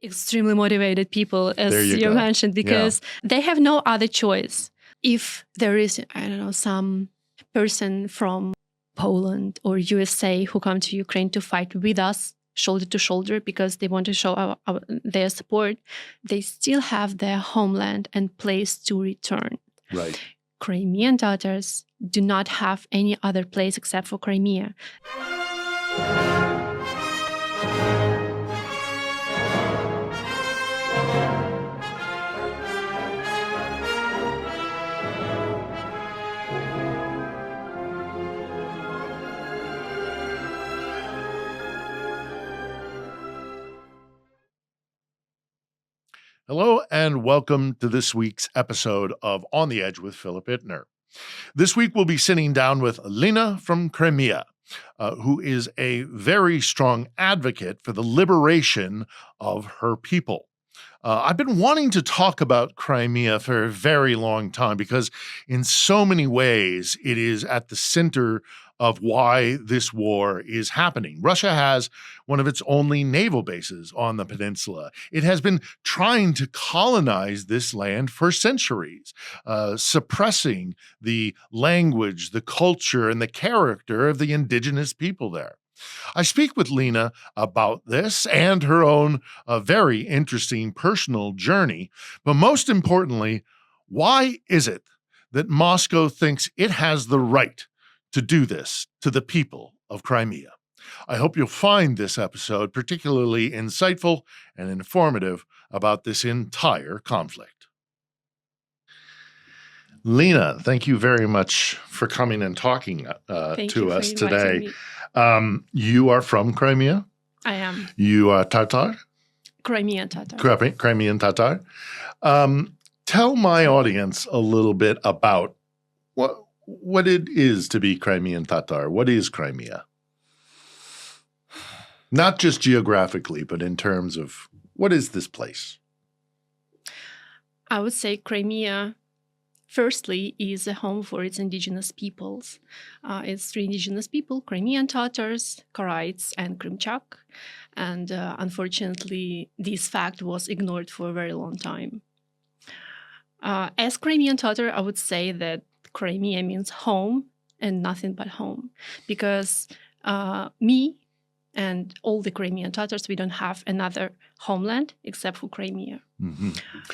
extremely motivated people, as There you you go. mentioned, because they have no other choice. If there is, I don't know, some person from Poland or USA who come to Ukraine to fight with us shoulder to shoulder because they want to show their support, they still have their homeland and place to return. Right. Crimean Tatars do not have any other place except for Crimea. Hello and welcome to this week's episode of On the Edge with Philip Ittner. This week we'll be sitting down with Lina from Crimea, who is a very strong advocate for the liberation of her people. I've been wanting to talk about Crimea for a very long time because in so many ways it is at the center of why this war is happening. Russia has one of its only naval bases on the peninsula. It has been trying to colonize this land for centuries, suppressing the language, the culture, and the character of the indigenous people there. I speak with Lina about this and her own very interesting personal journey, but most importantly, why is it that Moscow thinks it has the right to do this to the people of Crimea? I hope you'll find this episode particularly insightful and informative about this entire conflict. Lina, thank you very much for coming and talking to us today. You are from Crimea? I am. You are Tatar? Crimean Tatar. Crimean Tatar. Tell my audience a little bit about what it is to be Crimean Tatar. What is Crimea? Not just geographically, but in terms of what is this place? I would say Crimea, firstly, is a home for its indigenous peoples. It's three indigenous people: Crimean Tatars, Karaites, and Krimchak. And unfortunately, this fact was ignored for a very long time. As Crimean Tatar, I would say that Crimea means home and nothing but home, because me and all the Crimean Tatars, we don't have another homeland except for Crimea. Mm-hmm.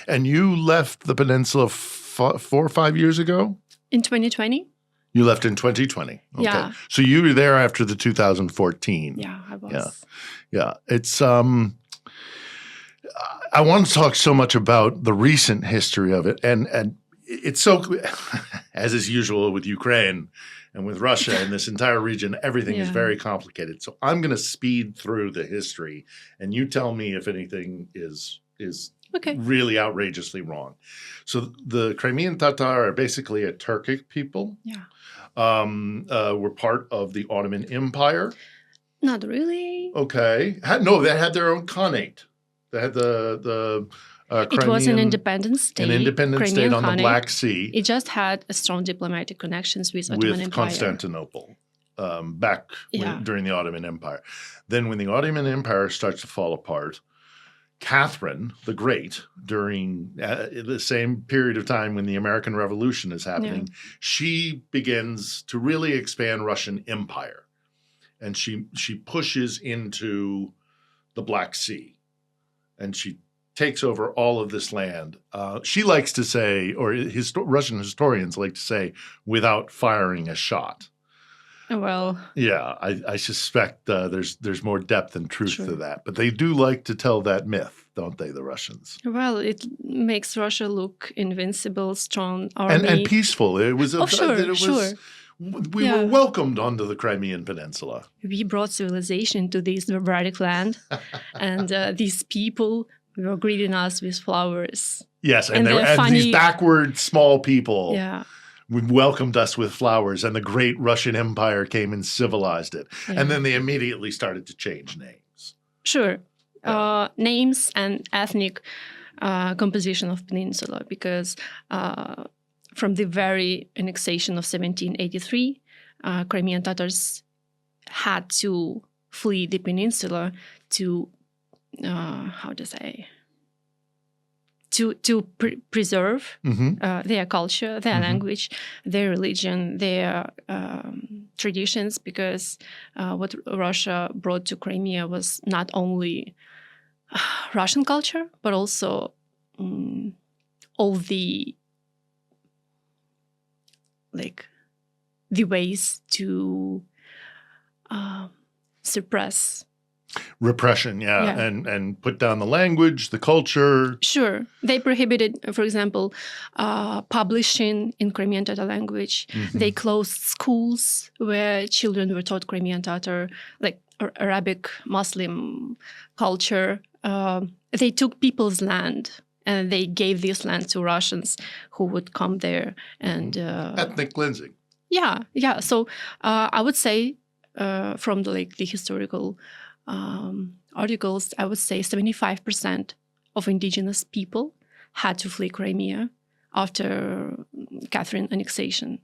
And you left the peninsula 4 or 5 years ago? In 2020. You left in 2020. Okay. Yeah. So you were there after the 2014. Yeah, I was. Yeah. It's I want to talk so much about the recent history of it, and it's so, as is usual with Ukraine and with Russia and this entire region, everything is very complicated. So I'm going to speed through the history, and you tell me if anything is really outrageously wrong. So the Crimean Tatar are basically a Turkic people. Yeah. Were part of the Ottoman Empire. Not really. Okay. They had their own Khanate. They had the Crimean, it was an independent state. An independent Crimean state on Khanate. the Black Sea. It just had a strong diplomatic connections with Ottoman Empire. With Constantinople during the Ottoman Empire. Then when the Ottoman Empire starts to fall apart, Catherine the Great, during the same period of time when the American Revolution is happening, she begins to really expand Russian empire. And she pushes into the Black Sea. And she takes over all of this land. She likes to say, or Russian historians like to say, without firing a shot. Well, yeah, I suspect there's more depth and truth to that. But they do like to tell that myth, don't they, the Russians? Well, it makes Russia look invincible, strong army. And peaceful. It was sure. We were welcomed onto the Crimean Peninsula. We brought civilization to this barbaric land, and these people were greeting us with flowers. Yes, and these backward small people welcomed us with flowers, and the great Russian Empire came and civilized it. Yeah. And then they immediately started to change names. Sure. Names and ethnic composition of Peninsula, because from the very annexation of 1783, Crimean Tatars had to flee the peninsula to how to say, to preserve their culture, their language, their religion, their traditions, because what Russia brought to Crimea was not only Russian culture, but also all the ways to suppress. Repression, yeah, and put down the language, the culture. Sure. They prohibited, for example, publishing in Crimean Tatar language. They closed schools where children were taught Crimean Tatar, like Arabic Muslim culture. They took people's land and they gave this land to Russians who would come there and ethnic cleansing. Yeah. So I would say from the historical articles, I would say 75% of indigenous people had to flee Crimea after Catherine annexation.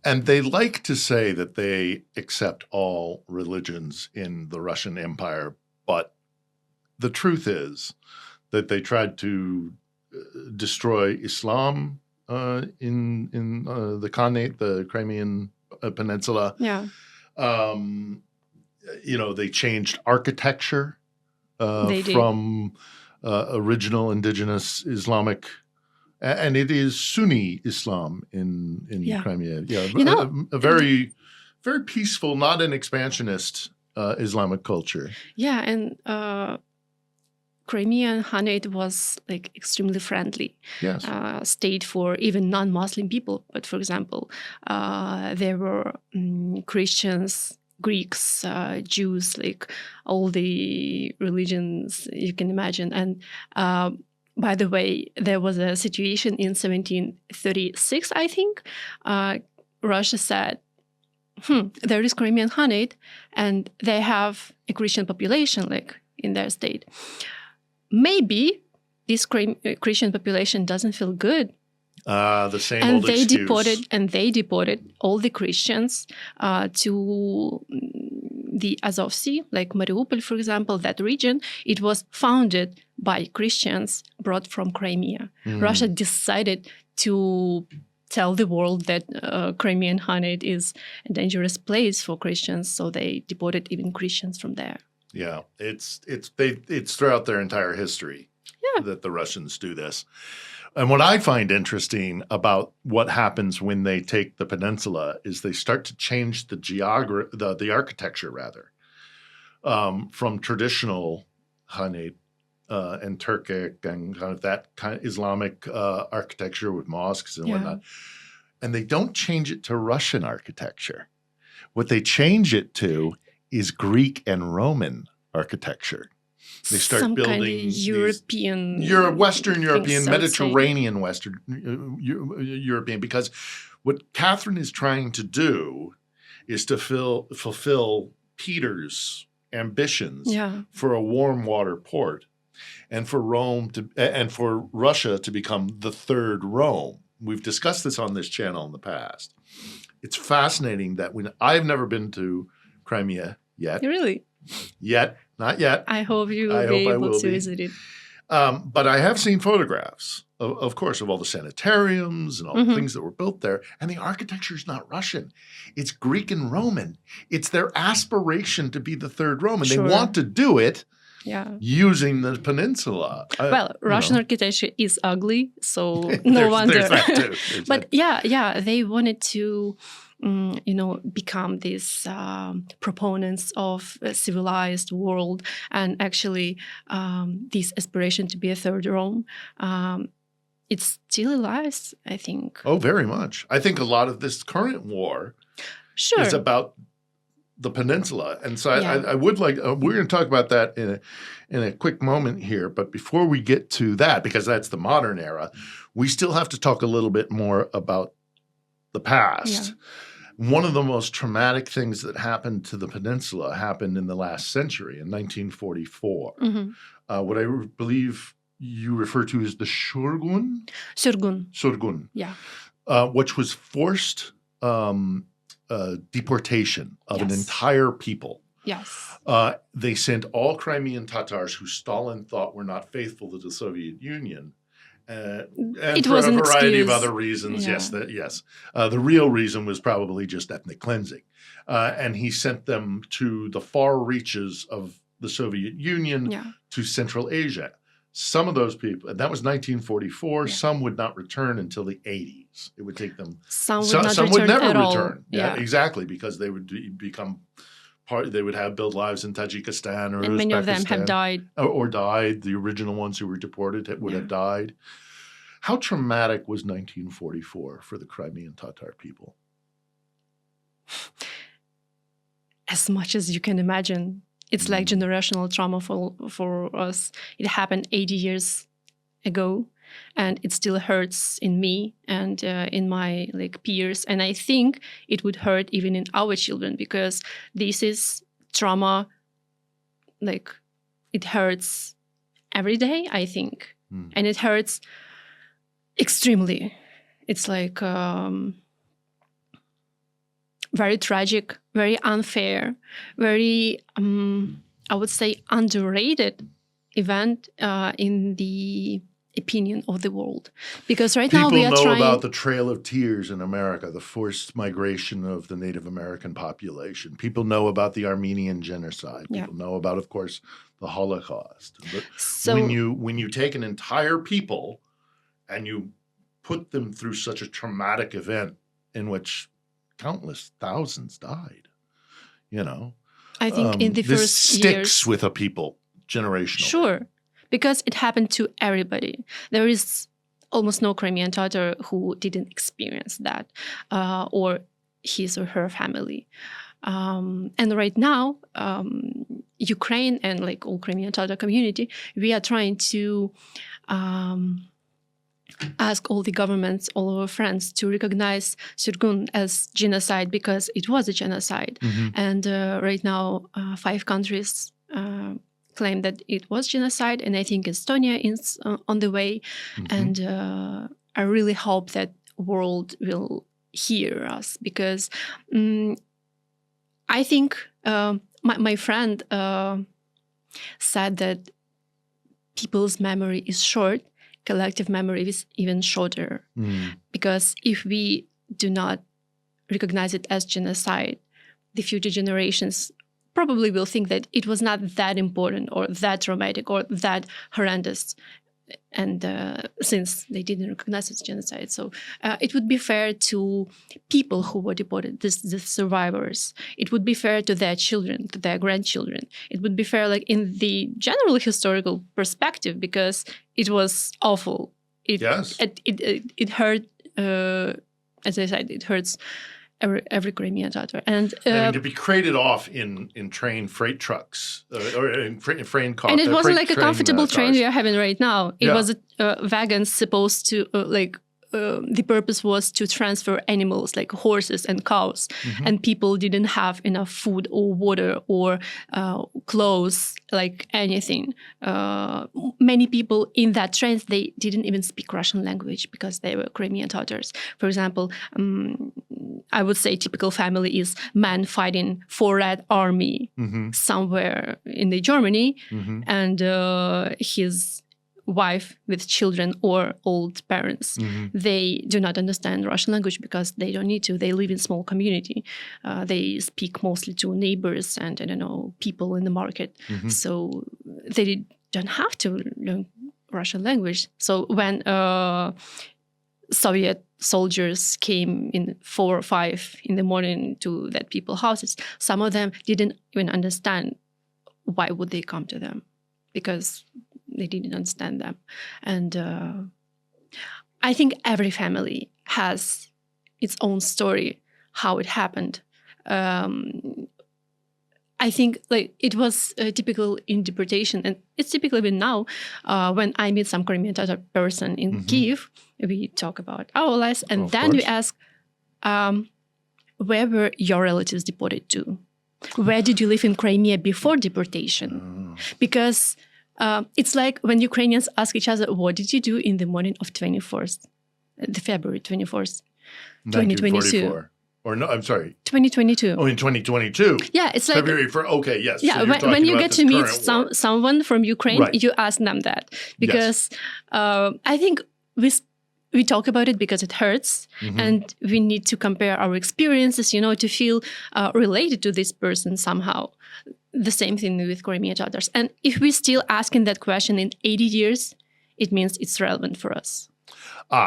And they like to say that they accept all religions in the Russian Empire, but the truth is that they tried to destroy Islam in the Khanate, the Crimean Peninsula. Yeah. They changed architecture from original indigenous Islamic, and it is Sunni Islam in Crimea. Yeah, a very, very peaceful, not an expansionist Islamic culture. Yeah, and Crimean Khanate was extremely friendly. Yes. State for even non-Muslim people. But for example, there were Christians, Greeks, Jews, all the religions you can imagine. And by the way, there was a situation in 1736, I think. Russia said, there is Crimean Khanate, and they have a Christian population in their state. Maybe this Christian population doesn't feel good. The same old excuse. They deported all the Christians to the Azov Sea, like Mariupol, for example, that region. It was founded by Christians brought from Crimea. Russia decided to tell the world that Crimean Khanate is a dangerous place for Christians, so they deported even Christians from there. Yeah, it's throughout their entire history that the Russians do this. And what I find interesting about what happens when they take the peninsula is they start to change the architecture rather, from traditional Khanate and Turkic and kind of that kind of Islamic architecture with mosques and whatnot. And they don't change it to Russian architecture. What they change it to is Greek and Roman architecture. They start some building kind of European, Western European, Mediterranean Western European, because what Catherine is trying to do is to fulfill Peter's ambitions for a warm water port, and for for Russia to become the third Rome. We've discussed this on this channel in the past. It's fascinating that I've never been to Crimea yet. Really? Not yet. I hope you will be able to visit it. But I have seen photographs, of course, of all the sanitariums and all the things that were built there. And the architecture is not Russian. It's Greek and Roman. It's their aspiration to be the third Rome. And they want to do it using the peninsula. Russian architecture is ugly, so no wonder. There's that too. But they wanted to become these proponents of a civilized world, and actually this aspiration to be a third Rome, it's still alive, I think. Oh, very much. I think a lot of this current war is about the peninsula. And so I would like, we're going to talk about that in a quick moment here. But before we get to that, because that's the modern era, we still have to talk a little bit more about the past. One of the most traumatic things that happened to the peninsula happened in the last century, in 1944. What I believe you refer to as the Surgun? Surgun. Yeah. Which was forced deportation of an entire people Yes. They sent all Crimean Tatars who Stalin thought were not faithful to the Soviet Union. And It for was a an variety of excuse. other reasons, Yeah. yes. The real reason was probably just ethnic cleansing. And he sent them to the far reaches of the Soviet Union, Yeah. to Central Asia. Some of those people, and that was 1944, Yeah. some would not return until the 80s. It would take them. Some would not Some would return never at all. return. Yeah. Exactly, because they would become part. They would have build lives in Tajikistan or And many of them have Uzbekistan, died. or died. The original ones who were deported would have died. How traumatic was 1944 for the Crimean Tatar people? As much as you can imagine. It's like generational trauma for us. It happened 80 years ago, and it still hurts in me and in my peers. And I think it would hurt even in our children, because this is trauma. It hurts every day, I think, and it hurts extremely. It's very tragic, very unfair, very, I would say, underrated event in the opinion of the world. Because now we are People know trying about the Trail of Tears in America, the forced migration of the Native American population. People know about the Armenian genocide. People know about, of course, the Holocaust. But when you take an entire people and you put them through such a traumatic event in which countless thousands died, I think in the this first sticks years with a people generationally. Sure, because it happened to everybody. There is almost no Crimean Tatar who didn't experience that, or his or her family. And right now, Ukraine and all Crimean Tatar community, we are trying to ask all the governments, all our friends, to recognize Surgun as genocide, because it was a genocide. And right now, 5 countries claim that it was genocide, and I think Estonia is on the way. And I really hope that world will hear us, because I think my friend said that people's memory is short. Collective memory is even shorter, because if we do not recognize it as genocide, the future generations probably will think that it was not that important or that traumatic or that horrendous, and since they didn't recognize it as genocide. So it would be fair to people who were deported, the survivors. It would be fair to their children, to their grandchildren. It would be fair in the general historical perspective, because it was awful. It hurt, as I said, it hurts every Crimean Tatar. And to be crated off in train freight trucks or in train cars. And it wasn't like a comfortable train we are having right now. It was a wagon supposed to the purpose was to transfer animals like horses and cows, and people didn't have enough food or water or clothes, like anything. Many people in that train, they didn't even speak Russian language because they were Crimean Tatars. For example, I would say typical family is man fighting for Red Army somewhere in Germany, and his wife with children or old parents. They do not understand Russian language because they don't need to. They live in small community. They speak mostly to neighbors and, I don't know, people in the market. So they don't have to learn Russian language. So when Soviet soldiers came in 4 or 5 in the morning to that people's houses, some of them didn't even understand why would they come to them, because they didn't understand them. And I think every family has its own story, how it happened. I think it was typical in deportation, and it's typical even now. When I meet some Crimean Tatar person in Kyiv, we talk about our lives, and then we ask, where were your relatives deported to? Where did you live in Crimea before deportation? Because it's like when Ukrainians ask each other, what did you do in the morning of 24th, the February 24th, 2022? Or no, I'm sorry. 2022. Oh, in 2022. Yeah, it's like February for okay, yes. Yeah, so when you get to meet someone from Ukraine, Right. you ask them that because I think we talk about it because it hurts, and we need to compare our experiences, to feel related to this person somehow. The same thing with Crimean Tatars. And if we're still asking that question in 80 years, it means it's relevant for us.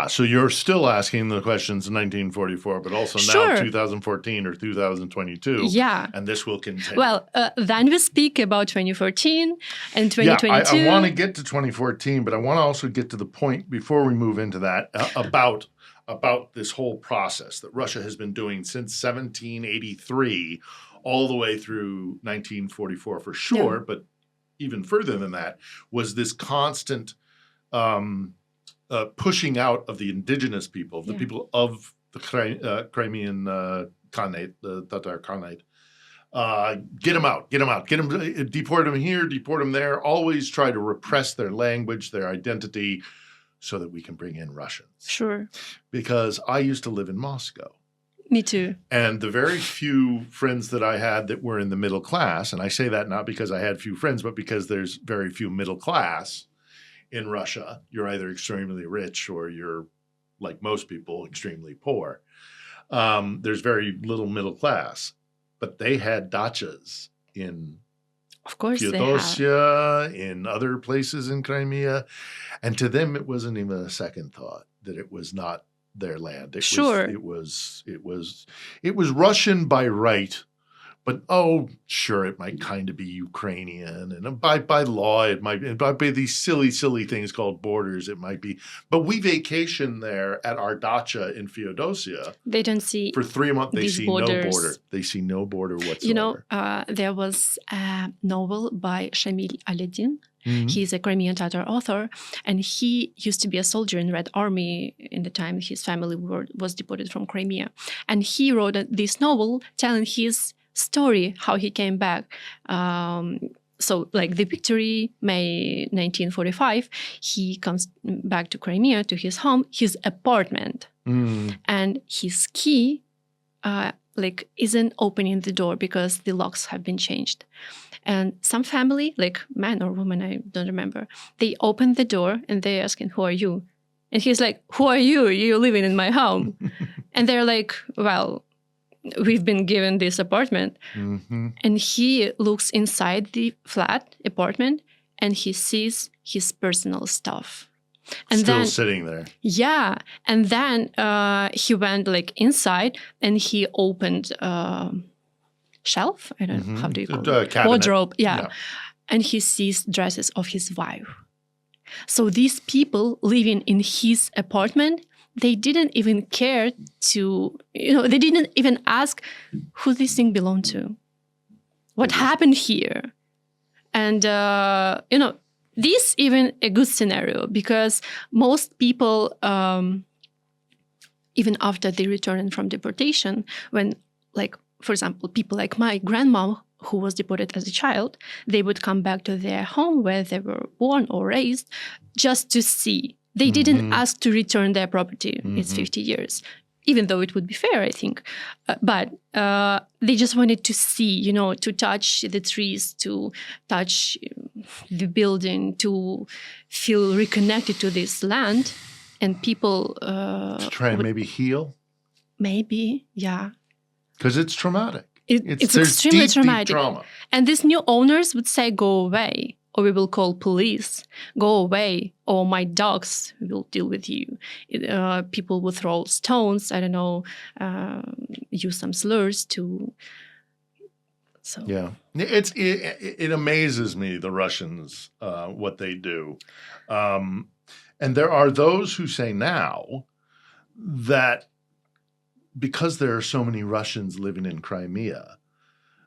So you're still asking the questions in 1944, but also now 2014 or 2022. Yeah. And this will continue. Well, then we speak about 2014 and 2022. Yeah, I want to get to 2014, but I want to also get to the point before we move into that about this whole process that Russia has been doing since 1783 all the way through 1944 for sure, but even further than that was this constant pushing out of the indigenous people, the people of the Crimean Khanate, the Tatar Khanate. Get them out, deport them here, deport them there, always try to repress their language, their identity, so that we can bring in Russians. Sure. Because I used to live in Moscow. Me too. And the very few friends that I had that were in the middle class, and I say that not because I had few friends, but because there's very few middle class in Russia. You're either extremely rich or you're, like most people, extremely poor. There's very little middle class. But they had dachas in Feodosia, in other places in Crimea. And to them, it wasn't even a second thought that it was not their land. It was Russian by right, but sure, it might kind of be Ukrainian, and by law, it might be these silly things called borders. It might be, but we vacation there at our dacha in Feodosia. They don't see for 3 months. They see borders. No border. They see no border whatsoever. There was a novel by Shamil Aladin. He's a Crimean Tatar author, and he used to be a soldier in Red Army in the time his family was deported from Crimea. And he wrote this novel telling his story, how he came back. So like the victory, May 1945, he comes back to Crimea, to his home, his apartment. And his key isn't opening the door because the locks have been changed. And some family, like man or woman, I don't remember, they open the door and they're asking, "Who are you?" And he's like, "Who are you? You're living in my home." And they're like, "Well, we've been given this apartment." And he looks inside the flat apartment and he sees his personal stuff. And still then, sitting there. Yeah. And then he went inside and he opened shelf. I don't know, how do you call it? Cabinet. Wardrobe. Yeah. And he sees dresses of his wife. So these people living in his apartment, they didn't even care to, they didn't even ask who this thing belonged to. What happened here? And, this even a good scenario because most people, even after they return from deportation, when, for example, people like my grandma, who was deported as a child, they would come back to their home where they were born or raised just to see. They didn't ask to return their property. It's 50 years, even though it would be fair, I think. But they just wanted to see, to touch the trees, to touch the building, to feel reconnected to this land. And people... to try and maybe heal? Maybe, yeah. Because it's traumatic. It's extremely traumatic. Deep trauma. And these new owners would say, "Go away," or "We will call police." "Go away," or "My dogs will deal with you." People would throw stones, I don't know, use some slurs to... So. Yeah. It amazes me, the Russians, what they do. And there are those who say now that because there are so many Russians living in Crimea,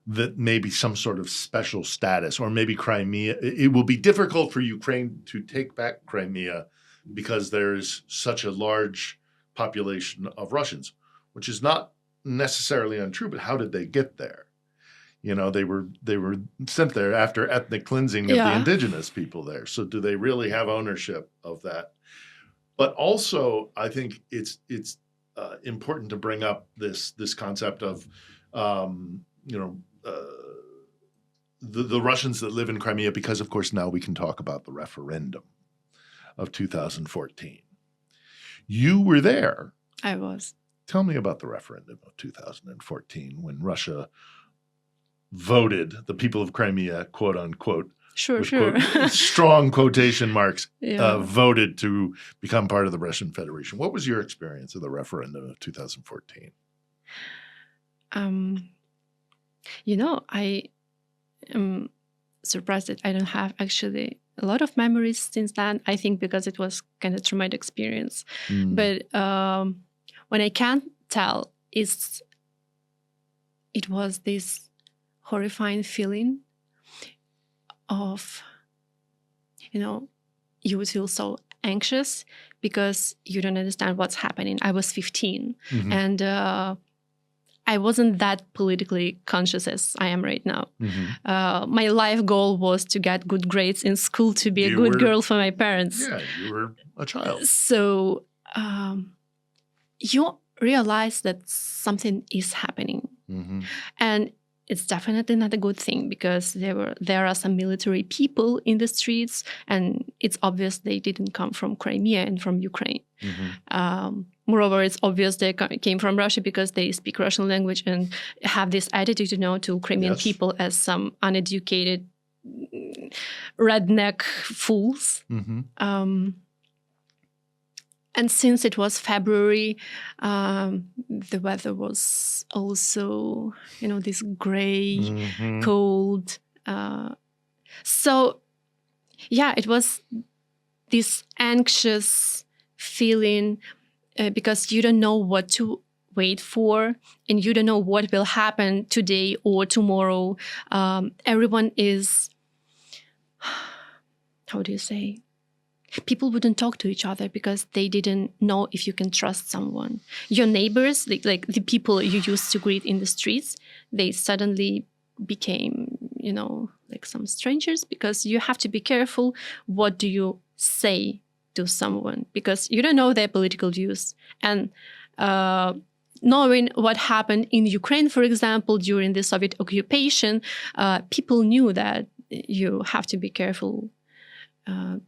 that maybe some sort of special status, or maybe Crimea, it will be difficult for Ukraine to take back Crimea because there's such a large population of Russians, which is not necessarily untrue, but how did they get there? They were sent there after ethnic cleansing of the indigenous people there. So do they really have ownership of that? But also, I think it's important to bring up this concept of the Russians that live in Crimea, because, of course, now we can talk about the referendum of 2014. You were there. I was. Tell me about the referendum of 2014 when Russia voted, the people of Crimea, quote unquote, Sure. quote, strong quotation marks, Yeah. voted to become part of the Russian Federation. What was your experience of the referendum of 2014? I am surprised that I don't have actually a lot of memories since then. I think because it was kind of traumatic experience. But when I can tell, it was this horrifying feeling of, you would feel so anxious because you don't understand what's happening. I was 15 and I wasn't that politically conscious as I am right now. My life goal was to get good grades in school, to be a good girl for my parents. Yeah, you were a child. So you realize that something is happening. And it's definitely not a good thing because there are some military people in the streets, and it's obvious they didn't come from Crimea and from Ukraine. Moreover, it's obvious they came from Russia because they speak Russian language and have this attitude, to Crimean people as some uneducated redneck fools. And since it was February, the weather was also, this gray, cold. So, yeah, it was this anxious feeling because you don't know what to wait for and you don't know what will happen today or tomorrow. Everyone is, how do you say? People wouldn't talk to each other because they didn't know if you can trust someone. Your neighbors, like the people you used to greet in the streets, they suddenly became, like some strangers because you have to be careful what do you say to someone because you don't know their political views. And knowing what happened in Ukraine, for example, during the Soviet occupation, people knew that you have to be careful.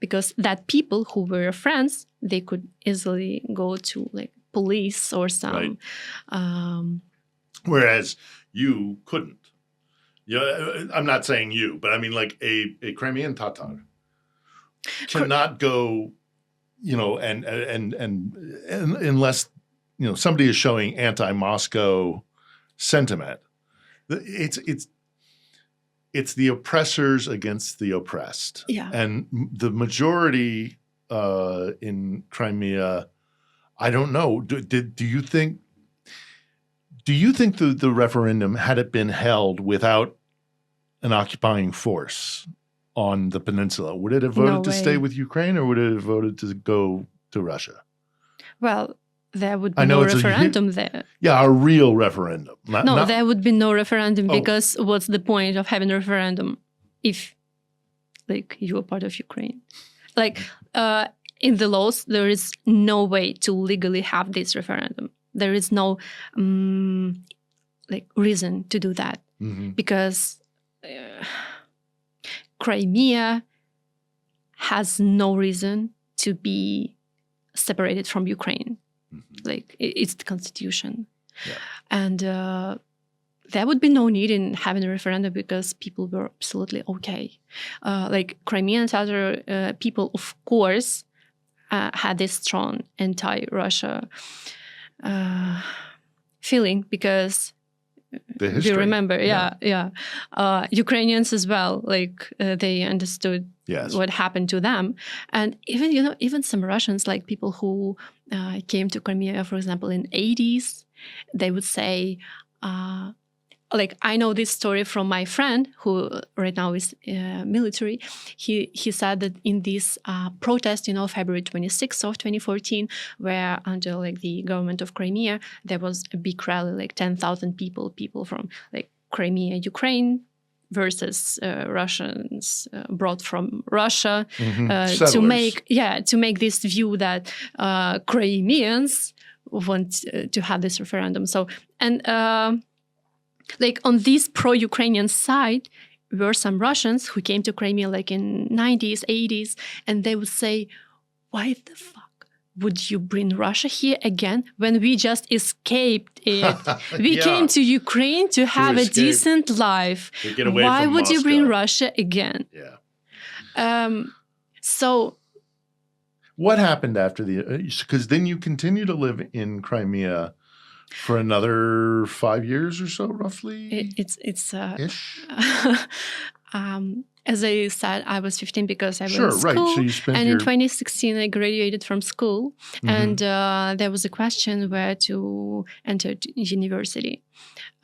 Because that people who were friends, they could easily go to like police or some. Right. Whereas you couldn't. Yeah, I'm not saying you, but I mean like a Crimean Tatar cannot go, and unless somebody is showing anti-Moscow sentiment. It's the oppressors against the oppressed. Yeah. And the majority in Crimea, I don't know. Do you think the referendum, had it been held without an occupying force on the peninsula, would it have voted to stay with Ukraine or would it have voted to go to Russia? Well, there would be no referendum there. Yeah, a real referendum. There would be no referendum because what's the point of having a referendum if, like, you are part of Ukraine? Like, in the laws, there is no way to legally have this referendum. There is no, reason to do that because Crimea has no reason to be separated from Ukraine. Like, it's the constitution. Yeah. And there would be no need in having a referendum because people were absolutely okay. Like, Crimean Tatar people, of course, had this strong anti-Russia feeling because the history. Do you remember? Yeah. Ukrainians as well, like they understood what happened to them. And even some Russians, like people who came to Crimea, for example, in 80s, they would say, I know this story from my friend who right now is military. He said that in this protest, February 26th of 2014, where under the government of Crimea, there was a big rally, like 10,000 people from Crimea, Ukraine, versus Russians brought from Russia to make this view that Crimeans want to have this referendum. So, and like on this pro-Ukrainian side, were some Russians who came to Crimea like in 90s, 80s, and they would say, why the fuck would you bring Russia here again when we just escaped it? We came to Ukraine to have a decent life. Why would you bring Russia again? Yeah. So what happened after because then you continue to live in Crimea for another 5 years or so, roughly? It's ish? As I said, I was 15 because I was in school. Right. So you spent in 2016, I graduated from school. And there was a question where to enter university.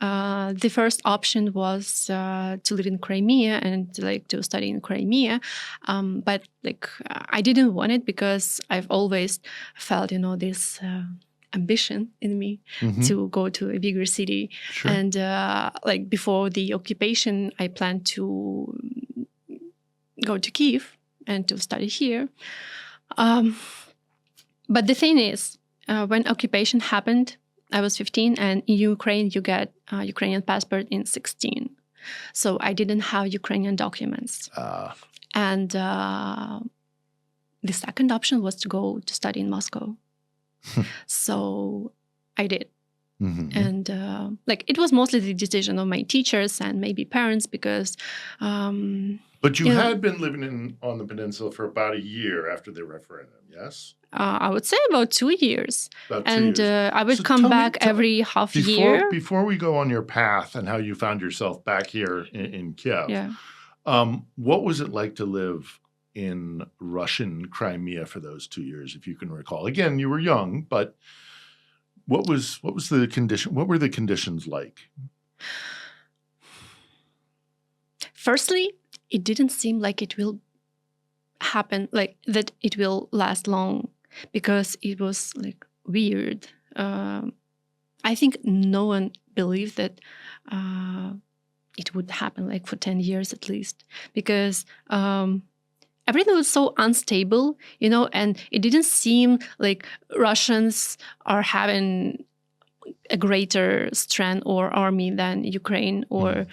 The first option was to live in Crimea and like to study in Crimea. But like I didn't want it because I've always felt, this ambition in me to go to a bigger city. Sure. And like before the occupation, I planned to go to Kiev and to study here. But the thing is, when occupation happened, I was 15, and in Ukraine, you get a Ukrainian passport in 16. So I didn't have Ukrainian documents. And the second option was to go to study in Moscow. So I did. And like it was mostly the decision of my teachers and maybe parents because... but you had been living on the peninsula for about a year after the referendum, yes? I would say about 2 years. About 2 years. I would come back every half year. Before we go on your path and how you found yourself back here in Kiev, what was it like to live in Russian Crimea for those 2 years, if you can recall? Again, you were young, but what was the condition? What were the conditions like? Firstly, it didn't seem like it will happen, like that it will last long, because it was like weird. I think no one believed that it would happen like for 10 years at least, because everything was so unstable, and it didn't seem like Russians are having a greater strength or army than Ukraine, or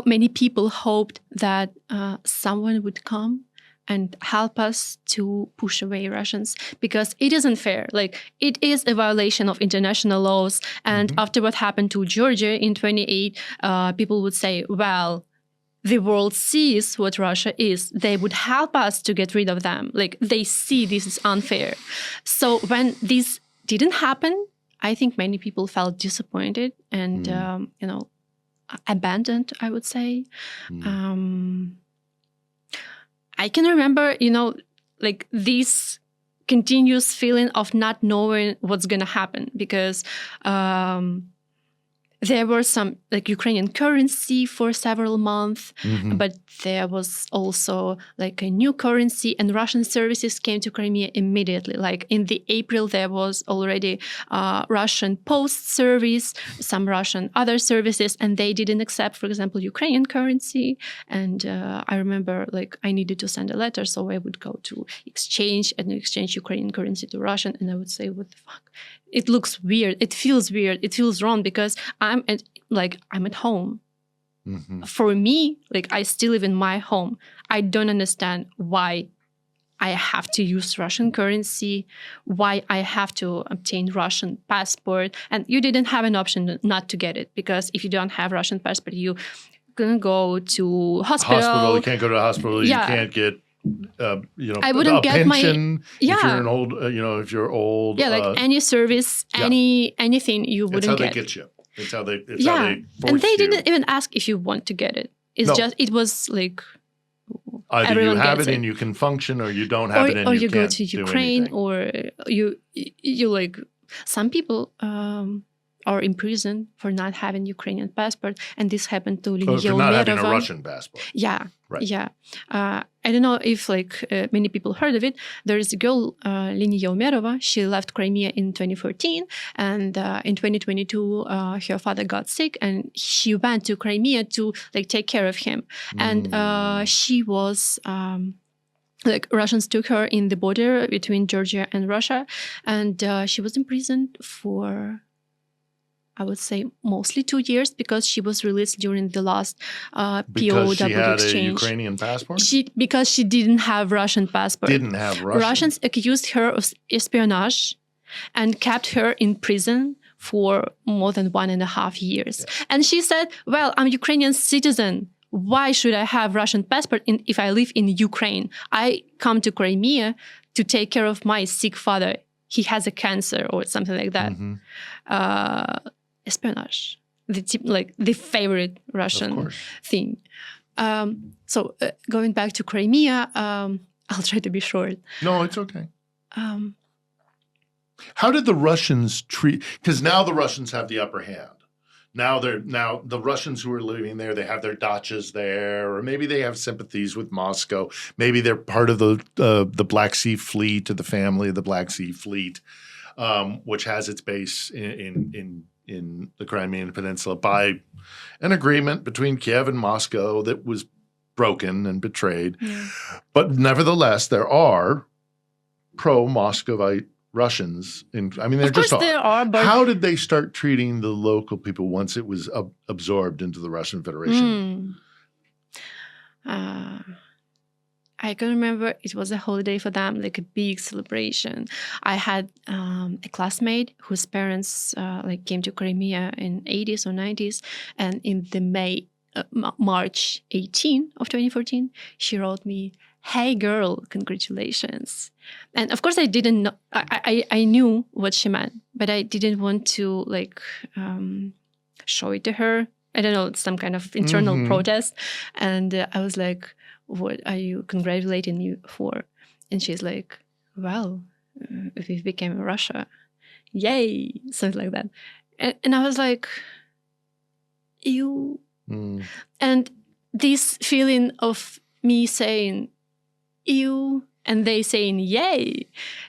many people hoped that someone would come and help us to push away Russians, because it isn't fair. Like, it is a violation of international laws. And after what happened to Georgia in 28, people would say, well, the world sees what Russia is. They would help us to get rid of them. Like, they see this is unfair. So when this didn't happen, I think many people felt disappointed and, abandoned, I would say. I can remember, like this continuous feeling of not knowing what's going to happen, because there were some like Ukrainian currency for several months, but there was also like a new currency, and Russian services came to Crimea immediately. Like in the April, there was already Russian post service, some Russian other services, and they didn't accept, for example, Ukrainian currency. And I remember like I needed to send a letter, so I would go to exchange Ukrainian currency to Russian, and I would say, what the fuck? It looks weird. It feels weird. It feels wrong, because I'm at home. For me, like I still live in my home. I don't understand why I have to use Russian currency, why I have to obtain Russian passport. And you didn't have an option not to get it, because if you don't have Russian passport, you can go to hospital. You can't go to a hospital. You can't get I wouldn't get pension if you're an old, if you're old. Yeah, like any service, anything you wouldn't get. That's how they get you. It's how they and they didn't even ask if you want to get it. It was like either you have it and you can function, or you don't have it and you go can't to Ukraine, do or you like some people are imprisoned for not having Ukrainian passport, and this happened to Lina. For not having a Russian passport. Yeah, right. Yeah. I don't know if many people heard of it. There is a girl, Lina. She left Crimea in 2014, and in 2022, her father got sick, and she went to Crimea to take care of him. And she was like Russians took her in the border between Georgia and Russia, and she was imprisoned for, I would say, mostly 2 years because she was released during the last Because POW she had exchange. a Ukrainian passport? Because she didn't have Russian passport. Didn't have Russian. Russians accused her of espionage and kept her in prison for more than 1.5 years. Yeah. And she said, well, I'm a Ukrainian citizen. Why should I have Russian passport if I live in Ukraine? I come to Crimea to take care of my sick father. He has a cancer or something like that. Espionage, the favorite Russian thing. So going back to Crimea, I'll try to be short. No, it's okay. How did the Russians treat? Because now the Russians have the upper hand. Now the Russians who are living there, they have their dachas there, or maybe they have sympathies with Moscow. Maybe they're part of the Black Sea Fleet, or the family of the Black Sea Fleet, which has its base in the Crimean Peninsula by an agreement between Kiev and Moscow that was broken and betrayed. Yeah. But nevertheless, there are pro-Moscovite Russians. There just are. There are, but how did they start treating the local people once it was absorbed into the Russian Federation? I can remember it was a holiday for them, like a big celebration. I had a classmate whose parents came to Crimea in 80s or 90s, and in the March 18 of 2014, she wrote me, "Hey girl, congratulations." And of course I didn't know, I knew what she meant, but I didn't want to show it to her. I don't know, it's some kind of internal protest. And I was like, "What are you congratulating me for?" And she's like, "Well, we became Russia. Yay," something like that. And I was like, ew. And this feeling of me saying ew and they saying yay,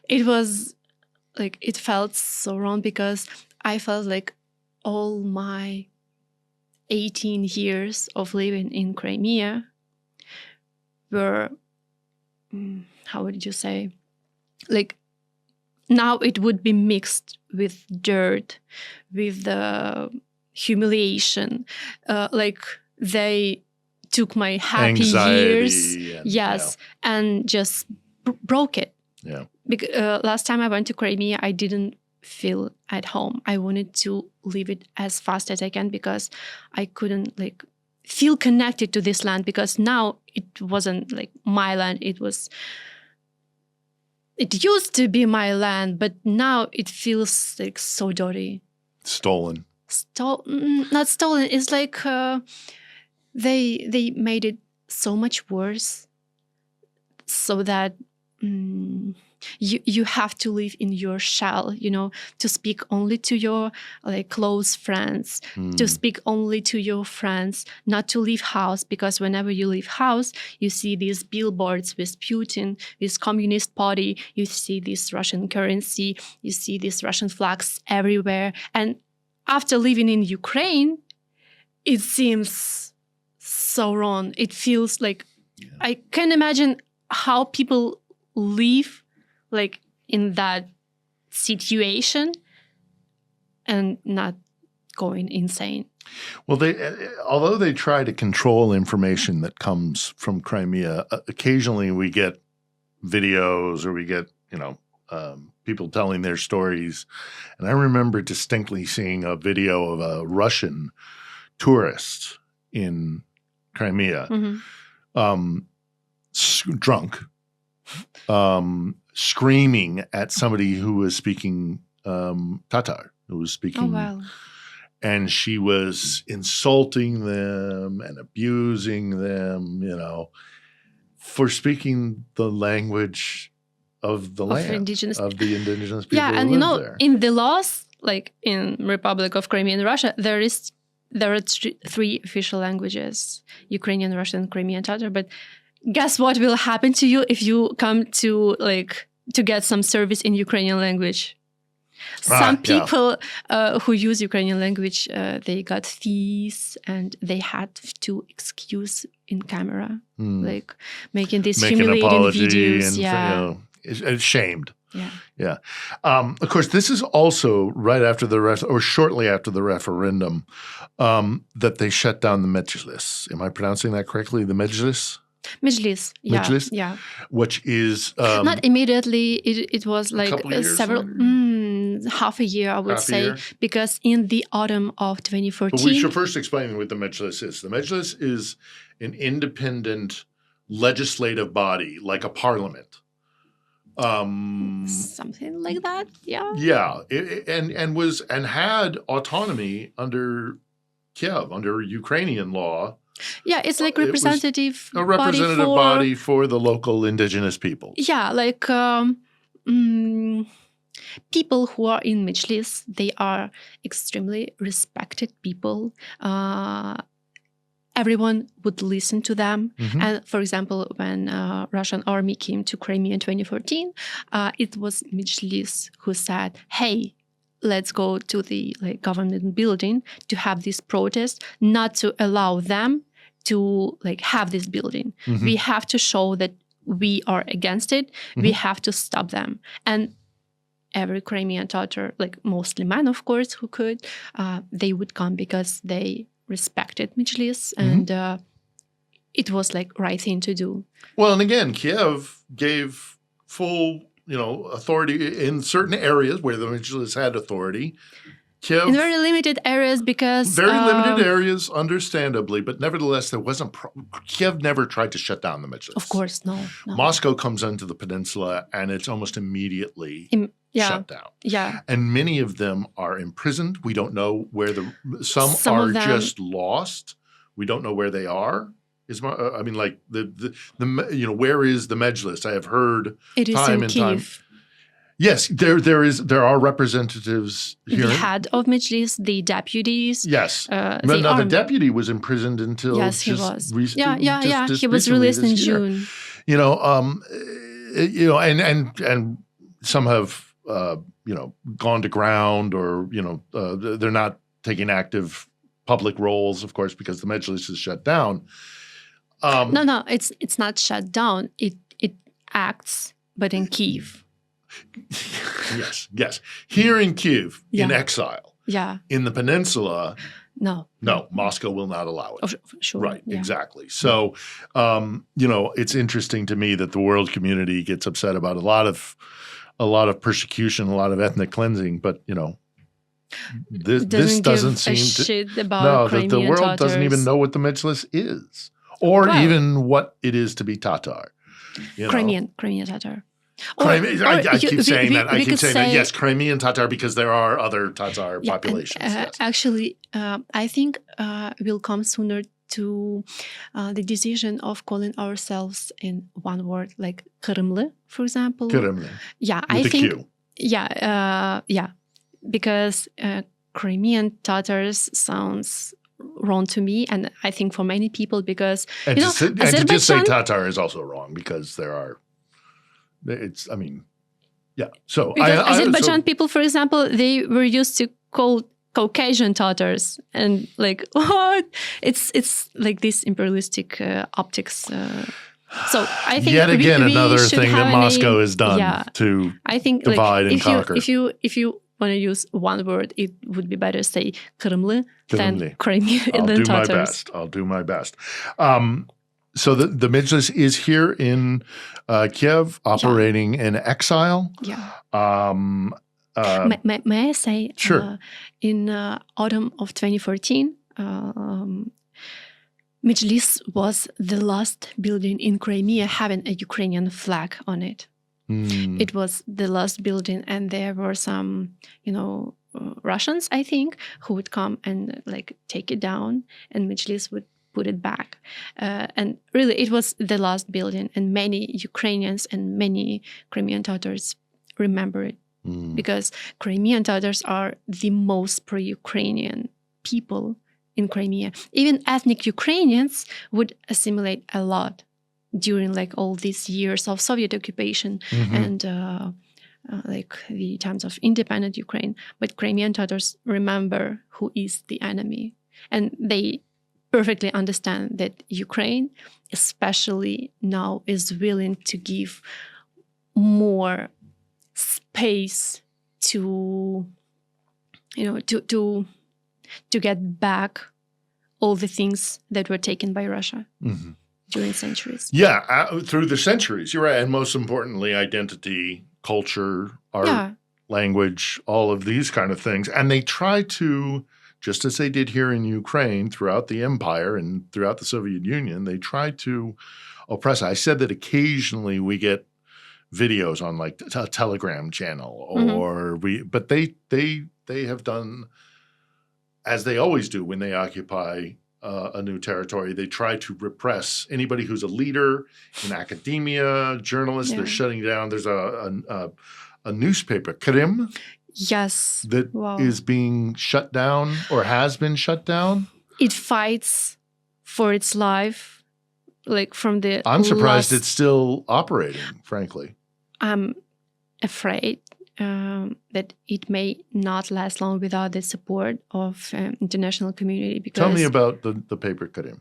it was like, it felt so wrong, because I felt like all my 18 years of living in Crimea were, how would you say, like, now it would be mixed with dirt, with the humiliation. They took my happy years, and just broke it. Yeah. Last time I went to Crimea, I didn't feel at home. I wanted to leave it as fast as I can, because I couldn't feel connected to this land, because now it wasn't my land. It used to be my land, but now it feels so dirty. Stolen. Not stolen. It's like they made it so much worse, so that you have to live in your shell, to speak only to your close friends, to speak only to your friends, not to leave house, because whenever you leave house, you see these billboards with Putin, this Communist Party, you see this Russian currency, you see these Russian flags everywhere. And after living in Ukraine, it seems so wrong. It feels like, I can imagine how people live in that situation and not going insane. Well, although they try to control information that comes from Crimea, occasionally we get videos, or we get, people telling their stories. And I remember distinctly seeing a video of a Russian tourist in Crimea, drunk, screaming at somebody who was speaking Tatar, who was speaking. Oh, wow. And she was insulting them and abusing them, for speaking the language of the land, of the indigenous people who live there. In the laws, in Republic of Crimea in Russia, there are three official languages: Ukrainian, Russian, Crimean, Tatar. But guess what will happen to you if you come to get some service in Ukrainian language? Some people who use Ukrainian language, they got fees, and they had to in camera, like making these Make an humiliating apology videos. and is shamed. Yeah. Yeah. Of course, this is also right after or shortly after the referendum that they shut down the Mejlis. Am I pronouncing that correctly? The Mejlis? Mejlis. Yeah. Mejlis? Yeah. Which is not immediately. It was like several half a year, I would say, because in the autumn of 2014. But we should first explain what the Mejlis is. The Mejlis is an independent legislative body, like a parliament. Something like that, yeah. Yeah, and had autonomy under Kiev, under Ukrainian law. Yeah, it's like a representative body for the local indigenous people. Yeah, like people who are in Mejlis, they are extremely respected people. Everyone would listen to them. Mm-hmm. And for example, when Russian army came to Crimea in 2014, it was Mejlis who said, hey, let's go to the government building to have this protest, not to allow them to have this building. Mm-hmm. We have to show that we are against it. Mm-hmm. We have to stop them. And every Crimean Tatar, mostly men, of course, who could, they would come because they respected Mejlis, and it was right thing to do. Well, and again, Kiev gave full, authority in certain areas where the Mejlis had authority. Kiev, in very limited areas, because very limited areas, understandably, but nevertheless, there wasn't. Kiev never tried to shut down the Mejlis. Of course, no. Moscow comes into the peninsula, and it's almost immediately shut down. Yeah, and many of them are imprisoned. We don't know where some are just lost. We don't know where they are. I mean, where is the Mejlis? I have heard it is time in and Kyiv. time. Yes, there are representatives here. The head of Mejlis, the deputies. Yes, the deputy was imprisoned until he was. Just he was released in June. And some have gone to ground, or they're not taking active public roles, of course, because the Mejlis is shut down. No, it's not shut down. It acts, but in Kyiv. Yes. Here in Kyiv, in exile. Yeah. In the peninsula, no, Moscow will not allow it. Oh, sure. Right, yeah. Exactly. So, it's interesting to me that the world community gets upset about a lot of persecution, a lot of ethnic cleansing, but this doesn't seem to. Shit about the world Tatars. Doesn't even know what the Mejlis is, or even what it is to be Tatar. Crimean Tatar. I keep saying that. I keep saying that. Yes, Crimean Tatar, because there are other Tatar populations. Yes. Actually, I think we'll come sooner to the decision of calling ourselves in one word, like Kırımlı, for example. Kırımlı. Yeah, With I think. Q. Yeah, because Crimean Tatars sounds wrong to me, and I think for many people, because to just say Tatar is also wrong, because there are. So Azerbaijan people, for example, they were used to call Caucasian Tatars, and what? It's like this imperialistic optics. So I think yet again we another thing that Moscow has done to divide and conquer. If you want to use one word, it would be better say Kırımlı than Crimea than Tatars. I'll do my best. So the Mejlis is here in Kiev, operating in exile. Yeah. May I say? Sure. In autumn of 2014, Mejlis was the last building in Crimea having a Ukrainian flag on it. It was the last building, and there were some, Russians, I think, who would come and take it down, and Mejlis would put it back. And really, it was the last building, and many Ukrainians and many Crimean Tatars remember it, because Crimean Tatars are the most pro-Ukrainian people in Crimea. Even ethnic Ukrainians would assimilate a lot during all these years of Soviet occupation and the times of independent Ukraine. But Crimean Tatars remember who is the enemy, and they perfectly understand that Ukraine, especially now, is willing to give more space to, to get back all the things that were taken by Russia during centuries. Yeah, through the centuries. You're right. And most importantly, identity, culture, art, language, all of these kind of things. And they try to, just as they did here in Ukraine throughout the empire and throughout the Soviet Union, they try to oppress. I said that occasionally we get videos on like a Telegram channel but they have done, as they always do when they occupy a new territory, they try to repress anybody who's a leader in academia, journalists. They're shutting down. There's a newspaper, Krim, that is being shut down or has been shut down. It fights for its life, like from the. I'm surprised it's still operating, frankly. I'm afraid that it may not last long without the support of international community. Because tell me about the paper, Karim.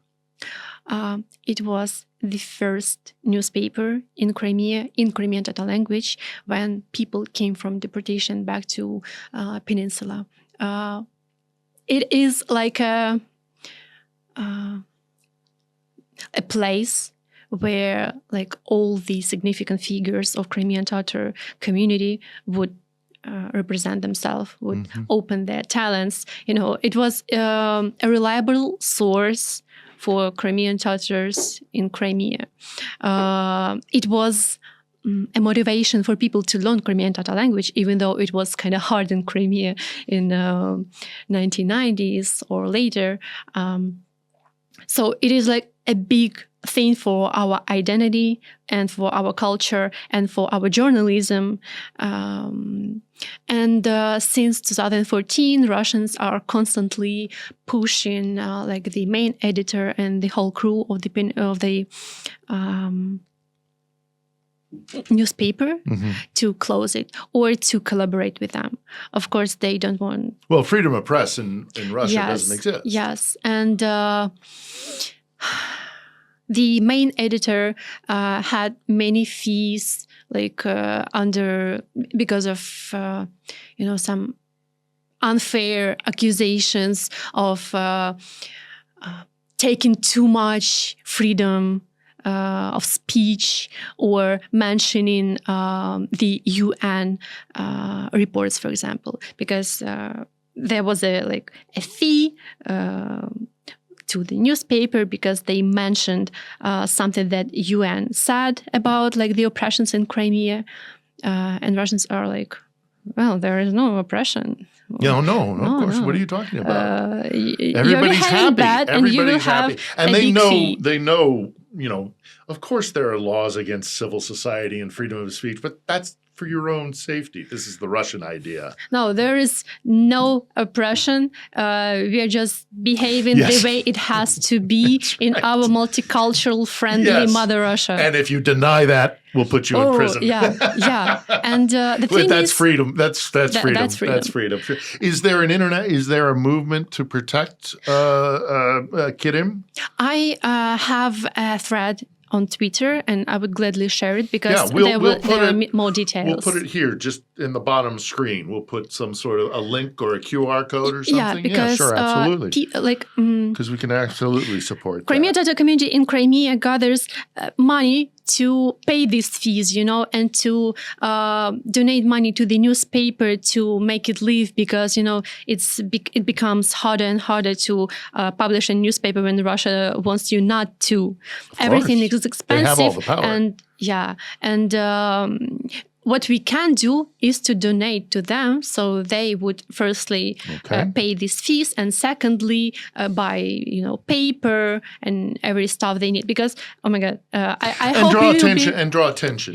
It was the first newspaper in Crimea, in Crimean Tatar language, when people came from deportation back to Peninsula. It is like a place where like all the significant figures of Crimean Tatar community would represent themselves, would open their talents. It was a reliable source for Crimean Tatars in Crimea. It was a motivation for people to learn Crimean Tatar language, even though it was kind of hard in Crimea in 1990s or later. So it is like a big thing for our identity and for our culture and for our journalism. And since 2014, Russians are constantly pushing like the main editor and the whole crew of the newspaper to close it or to collaborate with them. Of course, they don't want... Well, freedom of press in Russia doesn't exist. Yes. And the main editor had many fees, like because of some unfair accusations of taking too much freedom of speech or mentioning the UN reports, for example, because there was a fee to the newspaper because they mentioned something that UN said about like the oppressions in Crimea, and Russians are like, well, there is no oppression. No, of course. No. What are you talking about? Everybody's happy. Everybody's happy. And they know, of course there are laws against civil society and freedom of speech, but that's for your own safety. This is the Russian idea. No, there is no oppression. We are just behaving the way it has to be in our multicultural, friendly Mother Russia. And if you deny that, we'll put you in prison. Yeah. And the thing that's is, freedom. That's freedom. That's freedom. That's freedom. Is there an internet? Is there a movement to protect Kirim? I have a thread on Twitter, and I would gladly share it because there are more details. We'll put it here, just in the bottom screen. We'll put some sort of a link or a QR code or something. Yeah, because sure, absolutely. Because we can absolutely support Crimean Tatar community in Crimea gathers money to pay these fees, and to donate money to the newspaper to make it live, because it becomes harder and harder to publish a newspaper when Russia wants you not to. Everything is expensive. They have all the power. And what we can do is to donate to them, so they would firstly pay these fees, and secondly buy paper and every stuff they need. Because oh my God, I hope draw attention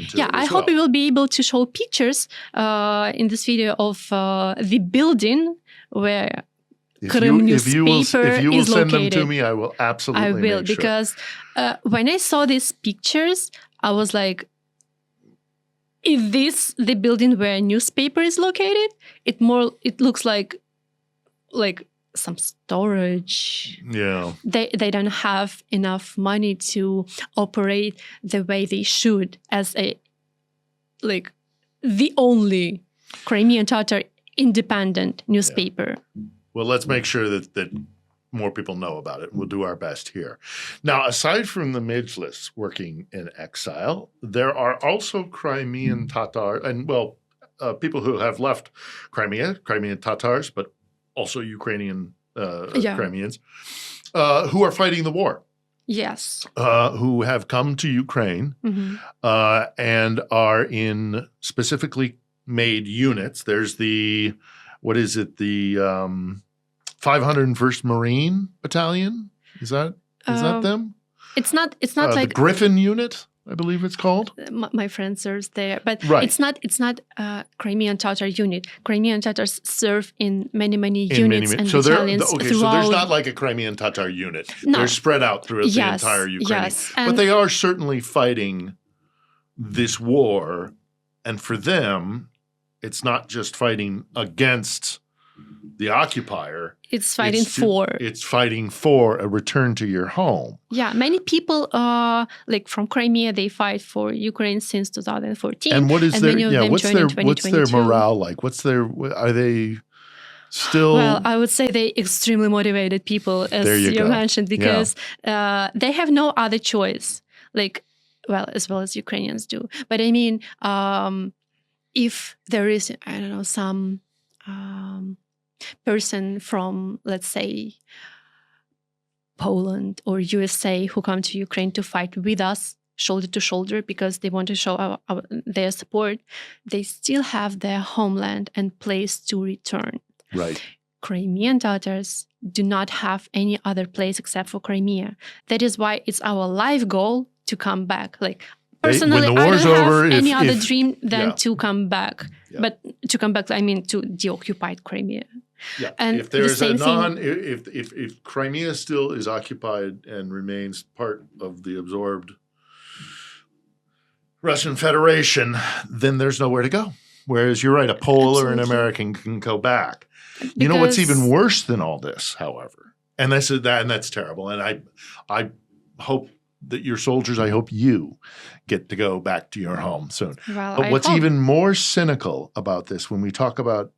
to it I hope we will be able to show pictures in this video of the building where Krim newspaper if you will is send located. them to me, I will absolutely. I will, make sure. because when I saw these pictures, I was like, is this the building where a newspaper is located? It looks like some storage. Yeah. They don't have enough money to operate the way they should as the only Crimean Tatar independent newspaper. Well, let's make sure that more people know about it. We'll do our best here. Now, aside from the Majlis working in exile, there are also Crimean Tatar and, people who have left Crimea, Crimean Tatars, but also Ukrainian Crimeans, who are fighting the war. Yes. Who have come to Ukraine and are in specifically made units. There's the 501st Marine Battalion? Is that them? It's not the Griffin unit, I believe it's called. My friend serves there, but right. It's not Crimean Tatar unit. Crimean Tatars serve in many units and battalions. So there's not like a Crimean Tatar unit. No. They're spread out throughout the entire Ukraine. Yes. But they are certainly fighting this war, and for them, it's not just fighting against the occupier. It's fighting for a return to your home. Yeah, many people from Crimea, they fight for Ukraine since 2014. And what is what's their morale like? Are they still? Well, I would say they extremely motivated people, as you mentioned, because they have no other choice. As well as Ukrainians do. But I mean, if there is, some person from, let's say, Poland or USA who come to Ukraine to fight with us shoulder to shoulder because they want to show their support, they still have their homeland and place to return. Right. Crimean Tatars do not have any other place except for Crimea. That is why it's our life goal to come back. Personally, I don't have any other dream than to come back. Yeah. But to come back, I mean to deoccupied Crimea. Yeah. And if there is if Crimea still is occupied and remains part of the absorbed Russian Federation, then there's nowhere to go. Whereas you're right, a Pole or an American can go back. You know what's even worse than all this, however, and that's terrible. And I hope that your soldiers, I hope you get to go back to your home soon. Well, but what's even more cynical about this, when we talk about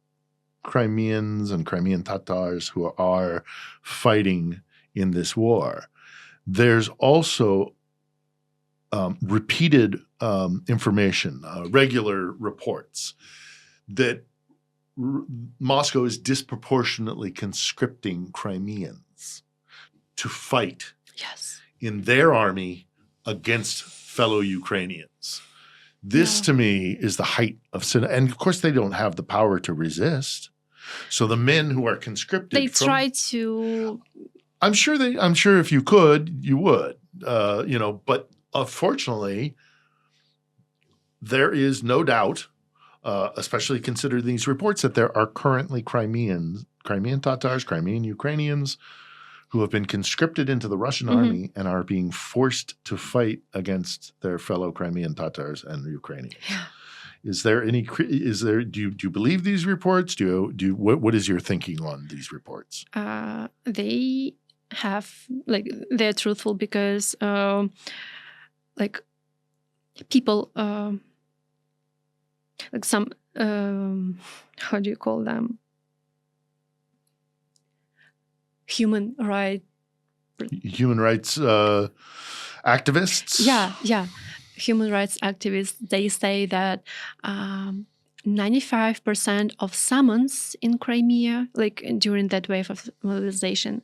Crimeans and Crimean Tatars who are fighting in this war, there's also repeated information, regular reports that Moscow is disproportionately conscripting Crimeans to fight in their army against fellow Ukrainians. This, to me, is the height of sin. And, of course, they don't have the power to resist. So the men who are conscripted— They try to— I'm sure if you could, you would. But unfortunately, there is no doubt, especially considering these reports, that there are currently Crimean Tatars, Crimean Ukrainians who have been conscripted into the Russian army and are being forced to fight against their fellow Crimean Tatars and Ukrainians. Yeah. Do you believe these reports? What is your thinking on these reports? They have, they're truthful because, people, some, how do you call them? Human rights activists? Yeah. Human rights activists, they say that 95% of summons in Crimea, during that wave of mobilization,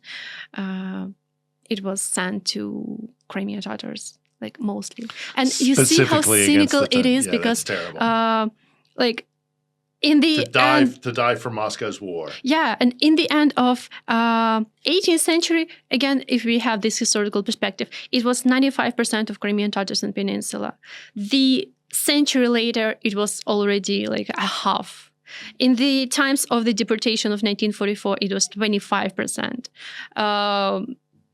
it was sent to Crimean Tatars, mostly. And you see how cynical it is because, in the to die for Moscow's war. Yeah, and in the end of 18th century, again, if we have this historical perspective, it was 95% of Crimean Tatars in Peninsula. The century later, it was already a half. In the times of the deportation of 1944, it was 25%.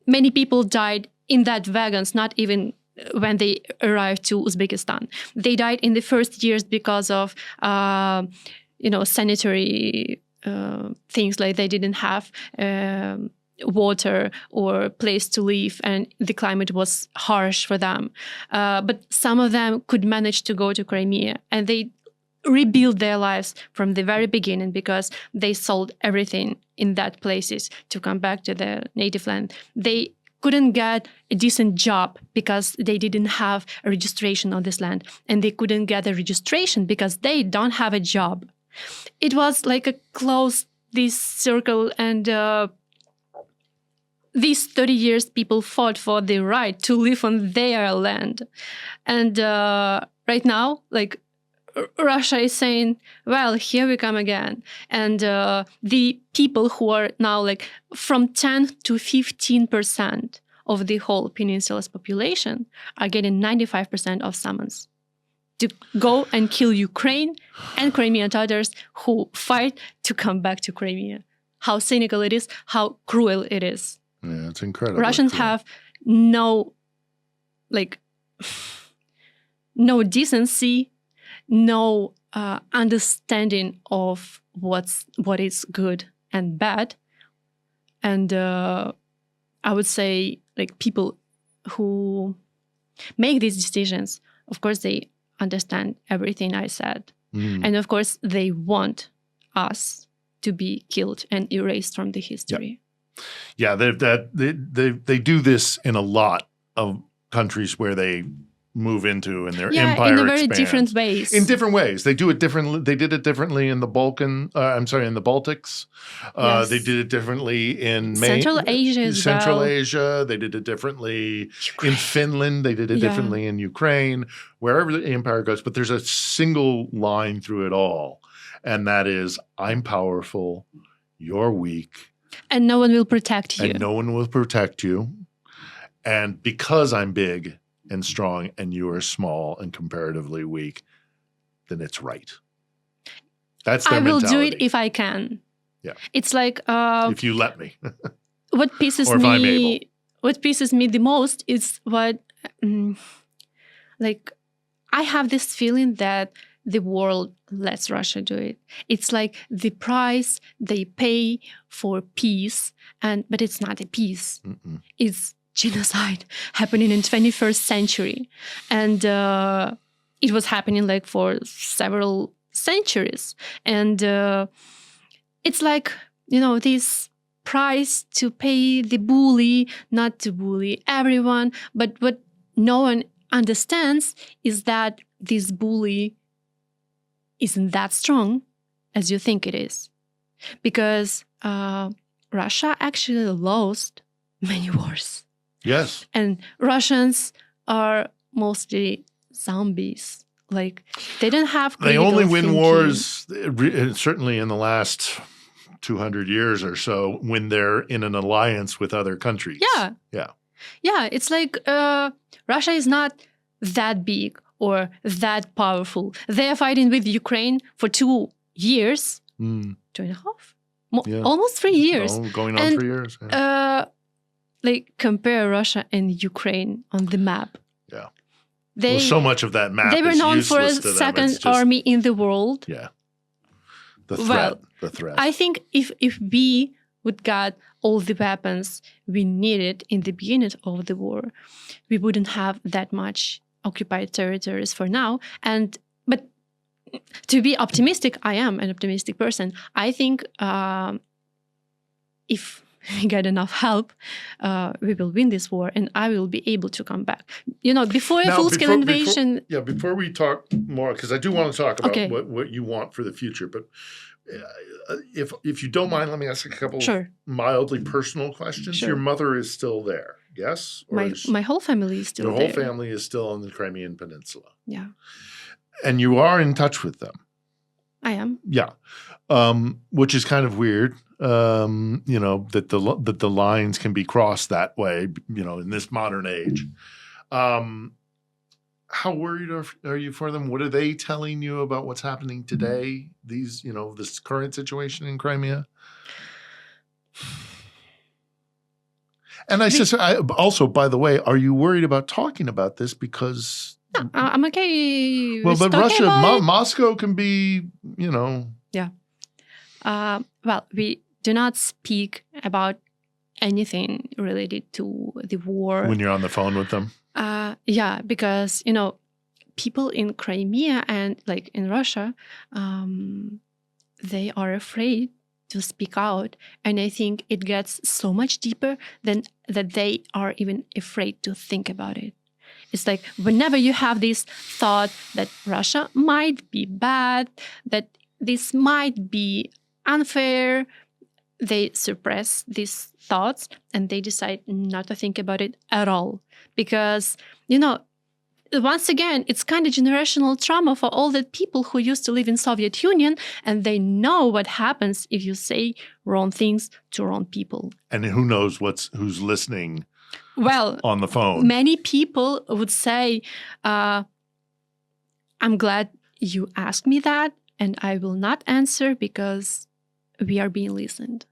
Many people died in that wagons, not even when they arrived to Uzbekistan. They died in the first years because of, sanitary things like they didn't have water or place to live, and the climate was harsh for them. But some of them could manage to go to Crimea, and they rebuild their lives from the very beginning because they sold everything in that places to come back to their native land. They couldn't get a decent job because they didn't have a registration on this land, and they couldn't get a registration because they don't have a job. It was like a closed this circle, and these 30 years people fought for the right to live on their land. And right now, like, Russia is saying, well, here we come again. And the people who are now like from 10 to 15% of the whole peninsula's population are getting 95% of summons to go and kill Ukraine and Crimean Tatars who fight to come back to Crimea. How cynical it is, how cruel it is. Yeah, it's incredible. Russians have no decency, no understanding of what is good and bad. And I would say, like, people who make these decisions, of course, they understand everything I said. And of course, they want us to be killed and erased from the history. Yeah, they do this in a lot of countries where they move into, and their empire in a very expands. different ways. In different ways, they do it differently. They did it differently in the in the Baltics. Yes. They did it differently in Central Asia as well. Asia. They did it differently in Finland. They did it differently in Ukraine. Wherever the empire goes, but there's a single line through it all, and that is, I'm powerful, you're weak. And no one will protect you. And no one will protect you. And because I'm big and strong and you are small and comparatively weak, then it's right. That's their mentality. I will do it if I can. Yeah. It's like if you let me. What pisses or if I'm able. What pisses me the most is what like, I have this feeling that the world lets Russia do it. It's like the price they pay for peace, but it's not a peace. It's genocide happening in 21st century. And it was happening like for several centuries. And it's like, this price to pay the bully, not to bully everyone. But what no one understands is that this bully isn't that strong as you think it is. Because Russia actually lost many wars. Yes. And Russians are mostly zombies. Like, they don't have critical They only win thinking. wars, certainly in the last 200 years or so, when they're in an alliance with other countries. Yeah. Yeah. Yeah, it's like Russia is not that big or that powerful. They are fighting with Ukraine for 2 years, 2.5, almost 3 years. Oh, going on 3 years. Yeah. Like, compare Russia and Ukraine on the map. Yeah. So much of that map they were is known for a useless to them. second army in the world. Yeah. The threat. I think if we would get all the weapons we needed in the beginning of the war, we wouldn't have that much occupied territories for now. But to be optimistic, I am an optimistic person. I think if we get enough help, we will win this war, and I will be able to come back. Before a full-scale invasion. Before we talk more, because I do want to talk about what you want for the future, but if you don't mind, let me ask a couple of mildly personal questions. Sure. Your mother is still there, yes? Or my whole family is still there. Your whole family is still on the Crimean Peninsula. Yeah. And you are in touch with them. I am. Yeah. Which is kind of weird, that the lines can be crossed that way, in this modern age. How worried are you for them? What are they telling you about what's happening today? This current situation in Crimea? And also, by the way, are you worried about talking about this? Because no, I'm okay. Well, but Russia, Moscow can be, Yeah. Well, we do not speak about anything related to the war. When you're on the phone with them? Yeah, because, people in Crimea and like in Russia, they are afraid to speak out. And I think it gets so much deeper than that they are even afraid to think about it. It's like whenever you have this thought that Russia might be bad, that this might be unfair, they suppress these thoughts and they decide not to think about it at all. Because, once again, it's kind of generational trauma for all the people who used to live in Soviet Union, and they know what happens if you say wrong things to wrong people. And who knows who's listening on the phone. Many people would say, I'm glad you asked me that, and I will not answer because we are being listened.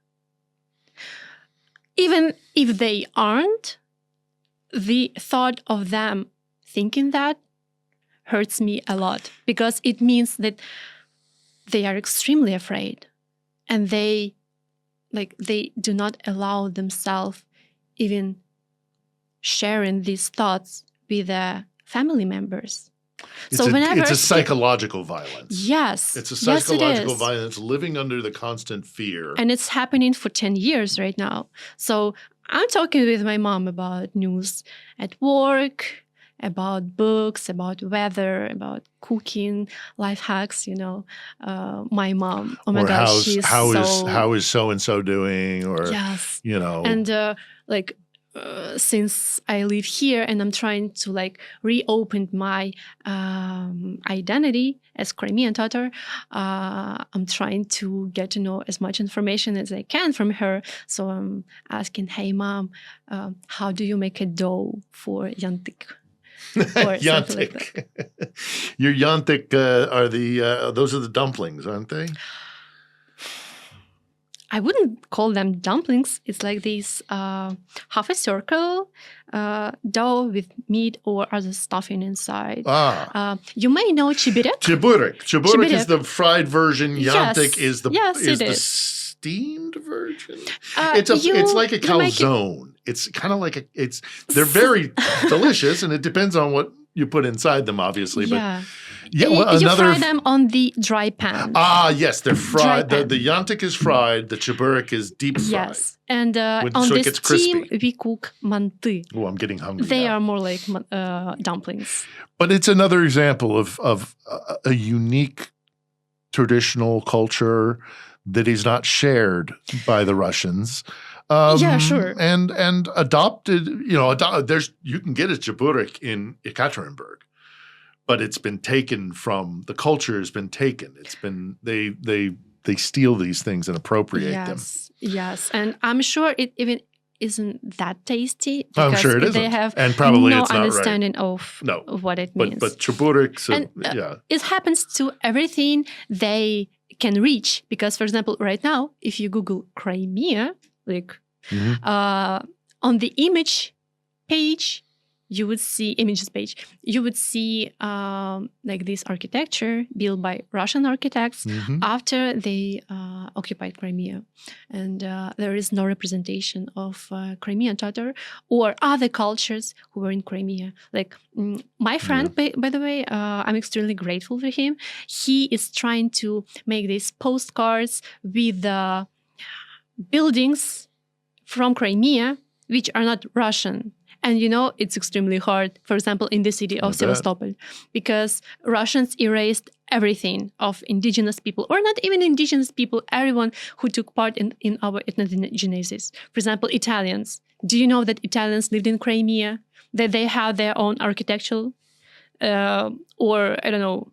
Even if they aren't, the thought of them thinking that hurts me a lot, because it means that they are extremely afraid and they do not allow themselves even sharing these thoughts with their family members. It's a psychological violence. Yes. It's a psychological violence, living under the constant fear. And it's happening for 10 years right now. So I'm talking with my mom about news at work, about books, about weather, about cooking, life hacks, my mom, oh my gosh, how is so-and-so doing? Or, yes. And since I live here and I'm trying to reopen my identity as Crimean Tatar, I'm trying to get to know as much information as I can from her. So I'm asking, hey mom, how do you make a dough for yantik? Yantik. Your yantik those are the dumplings, aren't they? I wouldn't call them dumplings. It's like this half a circle dough with meat or other stuffing inside. You may know chiburek. Chiburek is the fried version. Yantik is the steamed version. It's like a calzone. It's kind of like they're very delicious, and it depends on what you put inside them, obviously. Yeah. But you fry them on the dry pan. Yes, they're fried. The yantik is fried. The chiburek is deep fried. Yes, and on the steam we cook manты. Oh, I'm getting hungry. They are more like dumplings. But it's another example of a unique traditional culture that is not shared by the Russians. Sure. And adopted, you can get a chiburek in Ekaterinburg, but it's been taken from, the culture has been taken. It's been, they steal these things and appropriate them. Yes. And I'm sure it even isn't that tasty. I'm sure it isn't. They have and probably no it's not understanding right. of what it means. But chiburek, it happens to everything they can reach. Because, for example, right now, if you Google Crimea, on the image page, you would see this architecture built by Russian architects after they occupied Crimea. And there is no representation of Crimean Tatar or other cultures who were in Crimea. My friend, by the way, I'm extremely grateful for him. He is trying to make these postcards with the buildings from Crimea, which are not Russian. And it's extremely hard, for example, in the city of Sevastopol, because Russians erased everything of indigenous people, or not even indigenous people, everyone who took part in our ethnogenesis. For example, Italians. Do you know that Italians lived in Crimea, that they have their own architectural, or I don't know,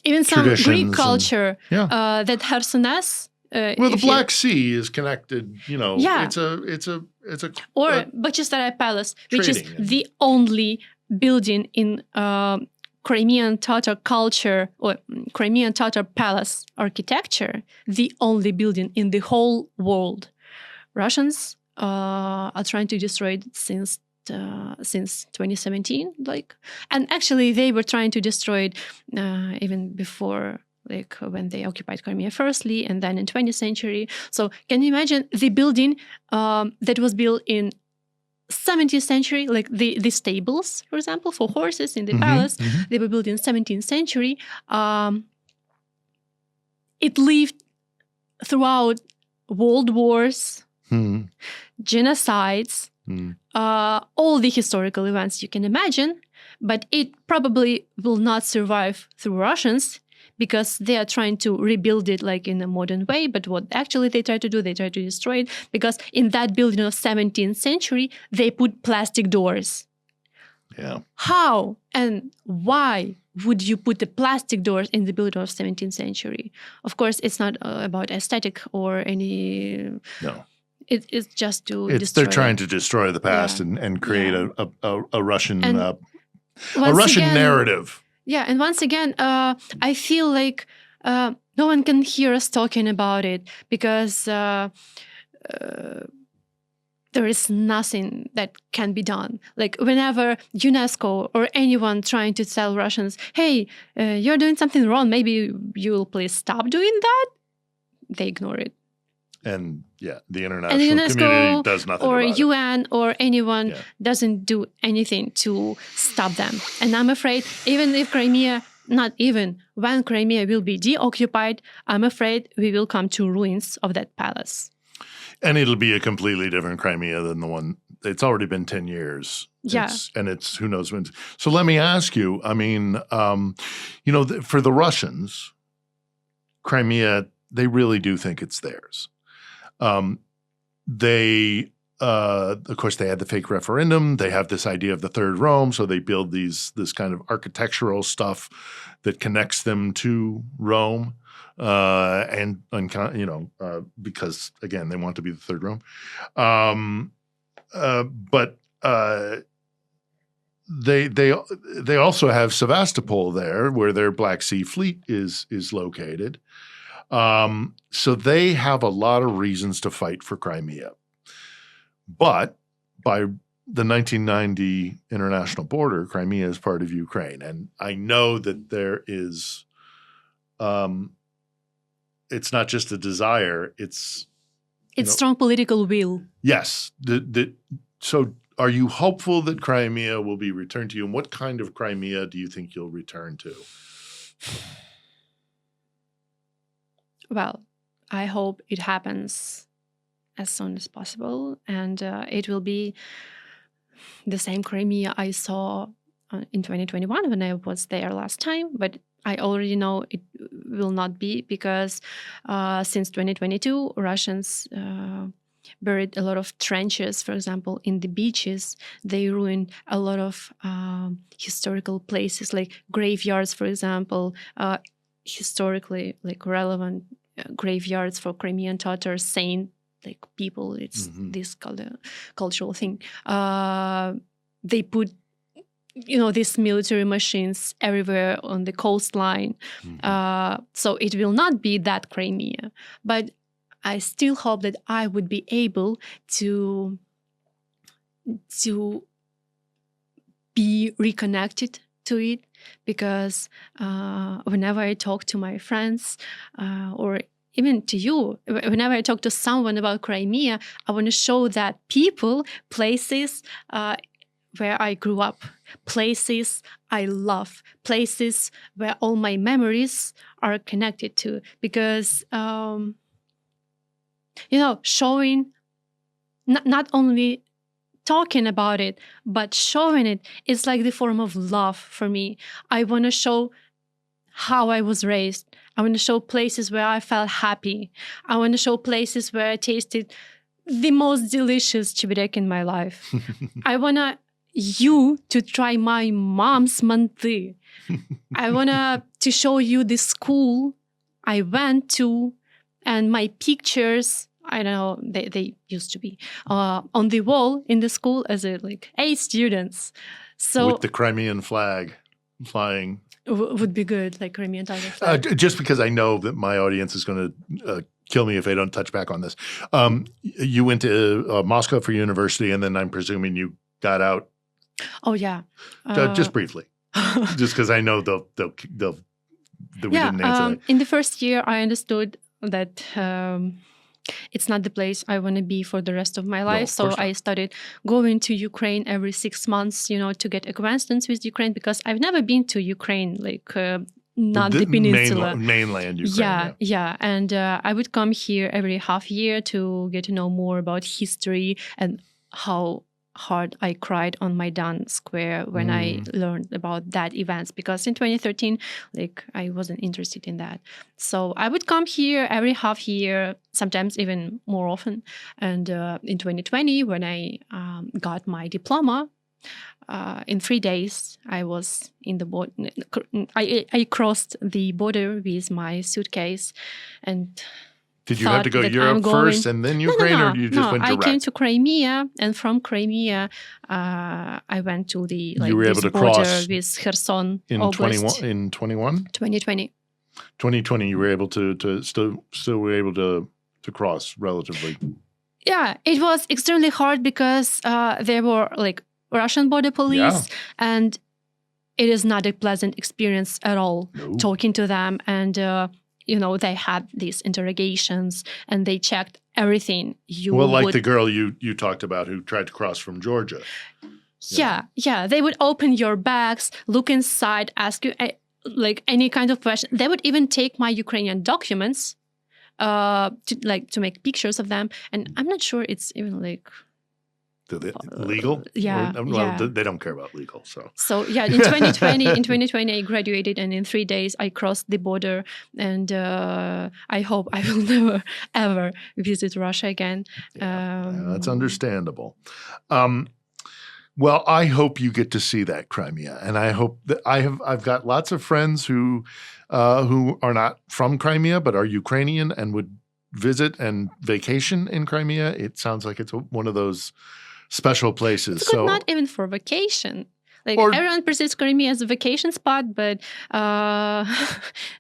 even some Greek culture, that Chersones. The Black Sea is connected. It's a Bachisteraia Palace, which is the only building in Crimean Tatar culture or Crimean Tatar palace architecture, the only building in the whole world. Russians are trying to destroy it since 2017, and actually they were trying to destroy it even before like when they occupied Crimea firstly, and then in 20th century. So can you imagine the building that was built in 17th century, like the stables, for example, for horses in the palace, they were built in 17th century. It lived throughout world wars, genocides, all the historical events you can imagine, but it probably will not survive through Russians because they are trying to rebuild it like in a modern way. But what actually they try to do, they try to destroy it, because in that building of 17th century, they put plastic doors. Yeah. How and why would you put the plastic doors in the building of 17th century? Of course, it's not about aesthetic or any... No. It's just to destroy. They're trying to destroy the past and create a Russian narrative. Yeah, and once again, I feel like no one can hear us talking about it because there is nothing that can be done. Like whenever UNESCO or anyone trying to tell Russians, hey, you're doing something wrong, maybe you'll please stop doing that, they ignore it. And the international community does nothing or about UN it. or anyone doesn't do anything to stop them. And I'm afraid when Crimea will be deoccupied, I'm afraid we will come to ruins of that palace. And it'll be a completely different Crimea than the one. It's already been 10 years. Yeah. It's who knows when. So let me ask you, I mean, for the Russians, Crimea, they really do think it's theirs. Of course, they had the fake referendum. They have this idea of the Third Rome, so they build this kind of architectural stuff that connects them to Rome, because again, they want to be the Third Rome. But they also have Sevastopol there, where their Black Sea Fleet is located. So they have a lot of reasons to fight for Crimea. But by the 1990 international border, Crimea is part of Ukraine. And I know that there is, it's not just a desire, it's strong political will. Yes. So are you hopeful that Crimea will be returned to you? And what kind of Crimea do you think you'll return to? Well, I hope it happens as soon as possible, and it will be the same Crimea I saw in 2021 when I was there last time, but I already know it will not be because since 2022, Russians buried a lot of trenches, for example, in the beaches. They ruined a lot of historical places like graveyards, for example, historically like relevant graveyards for Crimean Tatars, saint like people. It's this cultural thing. They put these military machines everywhere on the coastline. So it will not be that Crimea, but I still hope that I would be able to be reconnected to it, because whenever I talk to my friends or even to you, whenever I talk to someone about Crimea, I want to show that people, places where I grew up, places I love, places where all my memories are connected to. Because, showing, not only talking about it, but showing it is like the form of love for me. I want to show how I was raised. I want to show places where I felt happy. I want to show places where I tasted the most delicious чебурек in my life. I want you to try my mom's manты. I want to show you the school I went to and my pictures. I don't know, they used to be on the wall in the school as 8 students. So with the Crimean flag flying. Would be good, like Crimean Tatar flag. Just because I know that my audience is going to kill me if I don't touch back on this. You went to Moscow for university, and then I'm presuming you got out. Oh yeah, Just briefly, just because I know they'll that we didn't answer that. In the first year, I understood that it's not the place I want to be for the rest of my life. So I started going to Ukraine every 6 months, to get acquaintance with Ukraine, because I've never been to Ukraine, not the Peninsula. Mainland Ukraine. Yeah. And I would come here every half year to get to know more about history and how hard I cried on Maidan Square when I learned about that events, because in 2013, I wasn't interested in that. So I would come here every half year, sometimes even more often. And in 2020, when I got my diploma, in 3 days, I was in the border. I crossed the border with my suitcase, and did you have to go Europe first and then Ukraine, or you just went direct? I came to Crimea, and from Crimea, I went to the you were able to border cross with Kherson. In 2021. 2020, you were able to still were able to cross relatively. Yeah, it was extremely hard because there were Russian border police, and it is not a pleasant experience at all talking to them. And they had these interrogations, and they checked everything. The girl you talked about who tried to cross from Georgia. Yeah. They would open your bags, look inside, ask you any kind of question. They would even take my Ukrainian documents to make pictures of them. And I'm not sure it's even legal? Yeah. They don't care about legal. So in 2020, I graduated, and in 3 days I crossed the border, and I hope I will never ever visit Russia again. That's understandable. Well, I hope you get to see that Crimea, and I hope that I've got lots of friends who are not from Crimea but are Ukrainian and would visit and vacation in Crimea. It sounds like it's one of those special places. It's good, not even for vacation. Everyone perceives Crimea as a vacation spot, but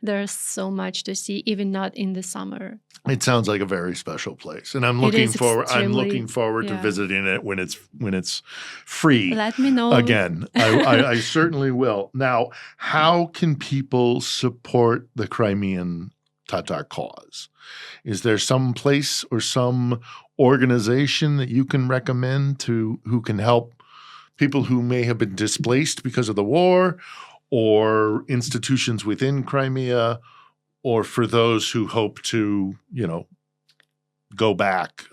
there's so much to see, even not in the summer. It sounds like a very special place, and I'm looking forward to visiting it when it's free. Let me know again. I certainly will. Now, how can people support the Crimean Tatar cause? Is there some place or some organization that you can recommend who can help people who may have been displaced because of the war, or institutions within Crimea, or for those who hope to, go back?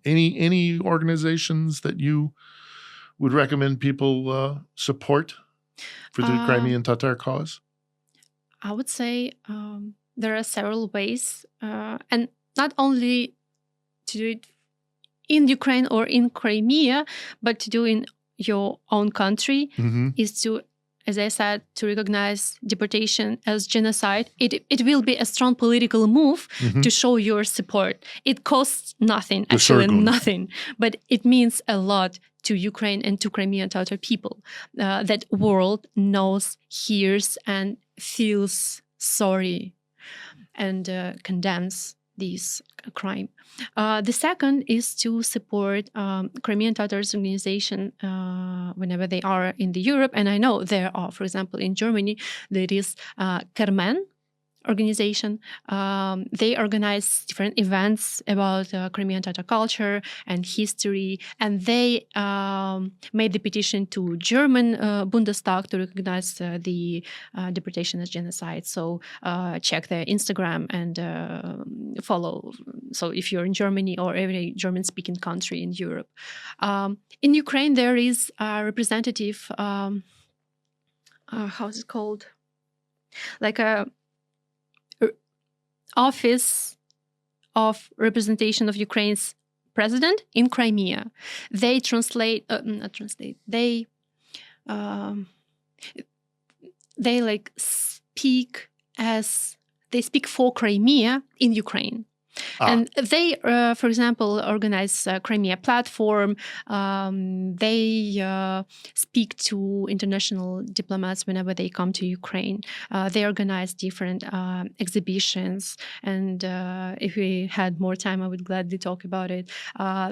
Any organizations that you would recommend people support for the Crimean Tatar cause? I would say there are several ways, and not only to do it in Ukraine or in Crimea, but to do in your own country, is to, as I said, to recognize deportation as genocide. It will be a strong political move to show your support. It costs nothing, nothing, but it means a lot to Ukraine and to Crimean Tatar people. That world knows, hears, and feels sorry and condemns this crime. The second is to support Crimean Tatars organization whenever they are in the Europe. And I know there are, for example, in Germany, there is Kermen organization. They organize different events about Crimean Tatar culture and history, and they made the petition to German Bundestag to recognize the deportation as genocide. So check their Instagram and follow. So if you're in Germany or every German-speaking country in Europe. In Ukraine, there is a representative, how's it called? Office of Representation of Ukraine's President in Crimea. They speak for Crimea in Ukraine. And they, for example, organize a Crimea platform. They speak to international diplomats whenever they come to Ukraine. They organize different exhibitions. And if we had more time, I would gladly talk about it.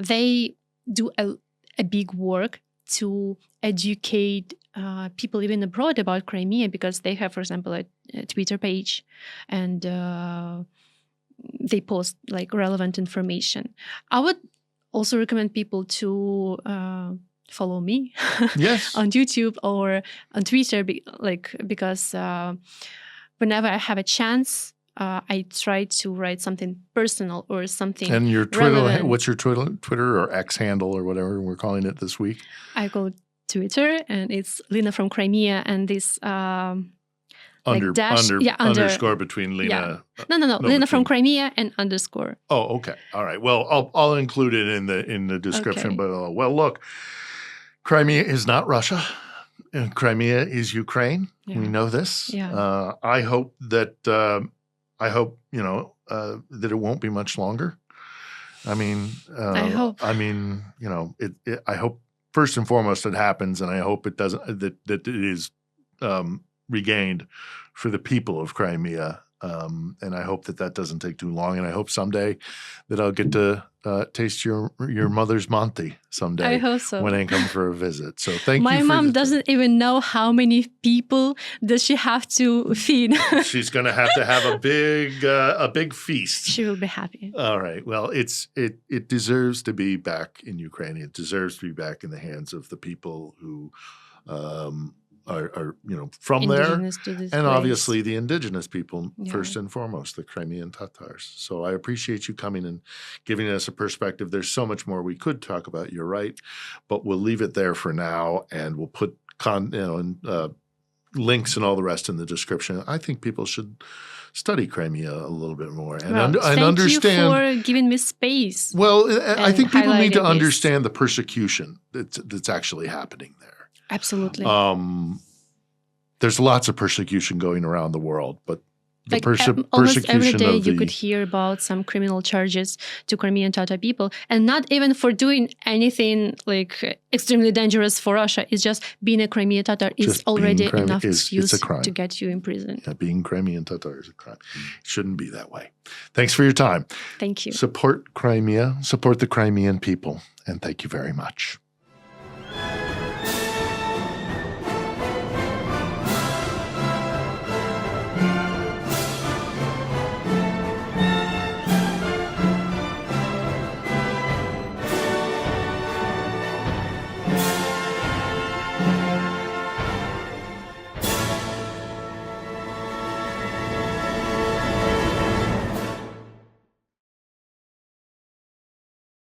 They do a big work to educate people even abroad about Crimea, because they have, for example, a Twitter page, and they post like relevant information. I would also recommend people to follow me Yes. on YouTube or on Twitter, because whenever I have a chance, I try to write something personal or something. And your Twitter, relevant. what's your Twitter or X handle or whatever we're calling it this week? I go Twitter, and it's Lina from Crimea, and this underscore between Lina. Yeah. No. Lina from Crimea and underscore. Oh, okay. All right. Well, I'll include it in the description. Okay. But well, look, Crimea is not Russia. And Crimea is Ukraine. Yeah. We know this. Yeah. I hope that that it won't be much longer. I mean, I hope. I mean, I hope first and foremost it happens, and I hope it doesn't. That it is regained for the people of Crimea. And I hope that doesn't take too long. And I hope someday that I'll get to taste your mother's Monty someday. I hope so. When I come for a visit. So thank you. My mom doesn't even know how many people does she have to feed. She's going to have a big feast. She will be happy. All right. Well, it deserves to be back in Ukraine. It deserves to be back in the hands of the people who are from Indigenous there, to this and place. obviously the indigenous people, Yeah. first and foremost, the Crimean Tatars. So I appreciate you coming and giving us a perspective. There's so much more we could talk about. You're right, but we'll leave it there for now, and we'll put links and all the rest in the description. I think people should study Crimea a little bit more and understand. Thank you for giving me space. Well, I think people need to highlighting understand the persecution that's actually happening there. Absolutely. There's lots of persecution going around the world, but the almost persecution every day of you could hear about some criminal charges to Crimean Tatar people, and not even for doing anything like extremely dangerous for Russia. It's just being a Crimean Tatar is already enough excuse to get you in prison. Yeah, being Crimean Tatar is a crime. It shouldn't be that way. Thanks for your time. Thank you. Support Crimea, support the Crimean people, and thank you very much.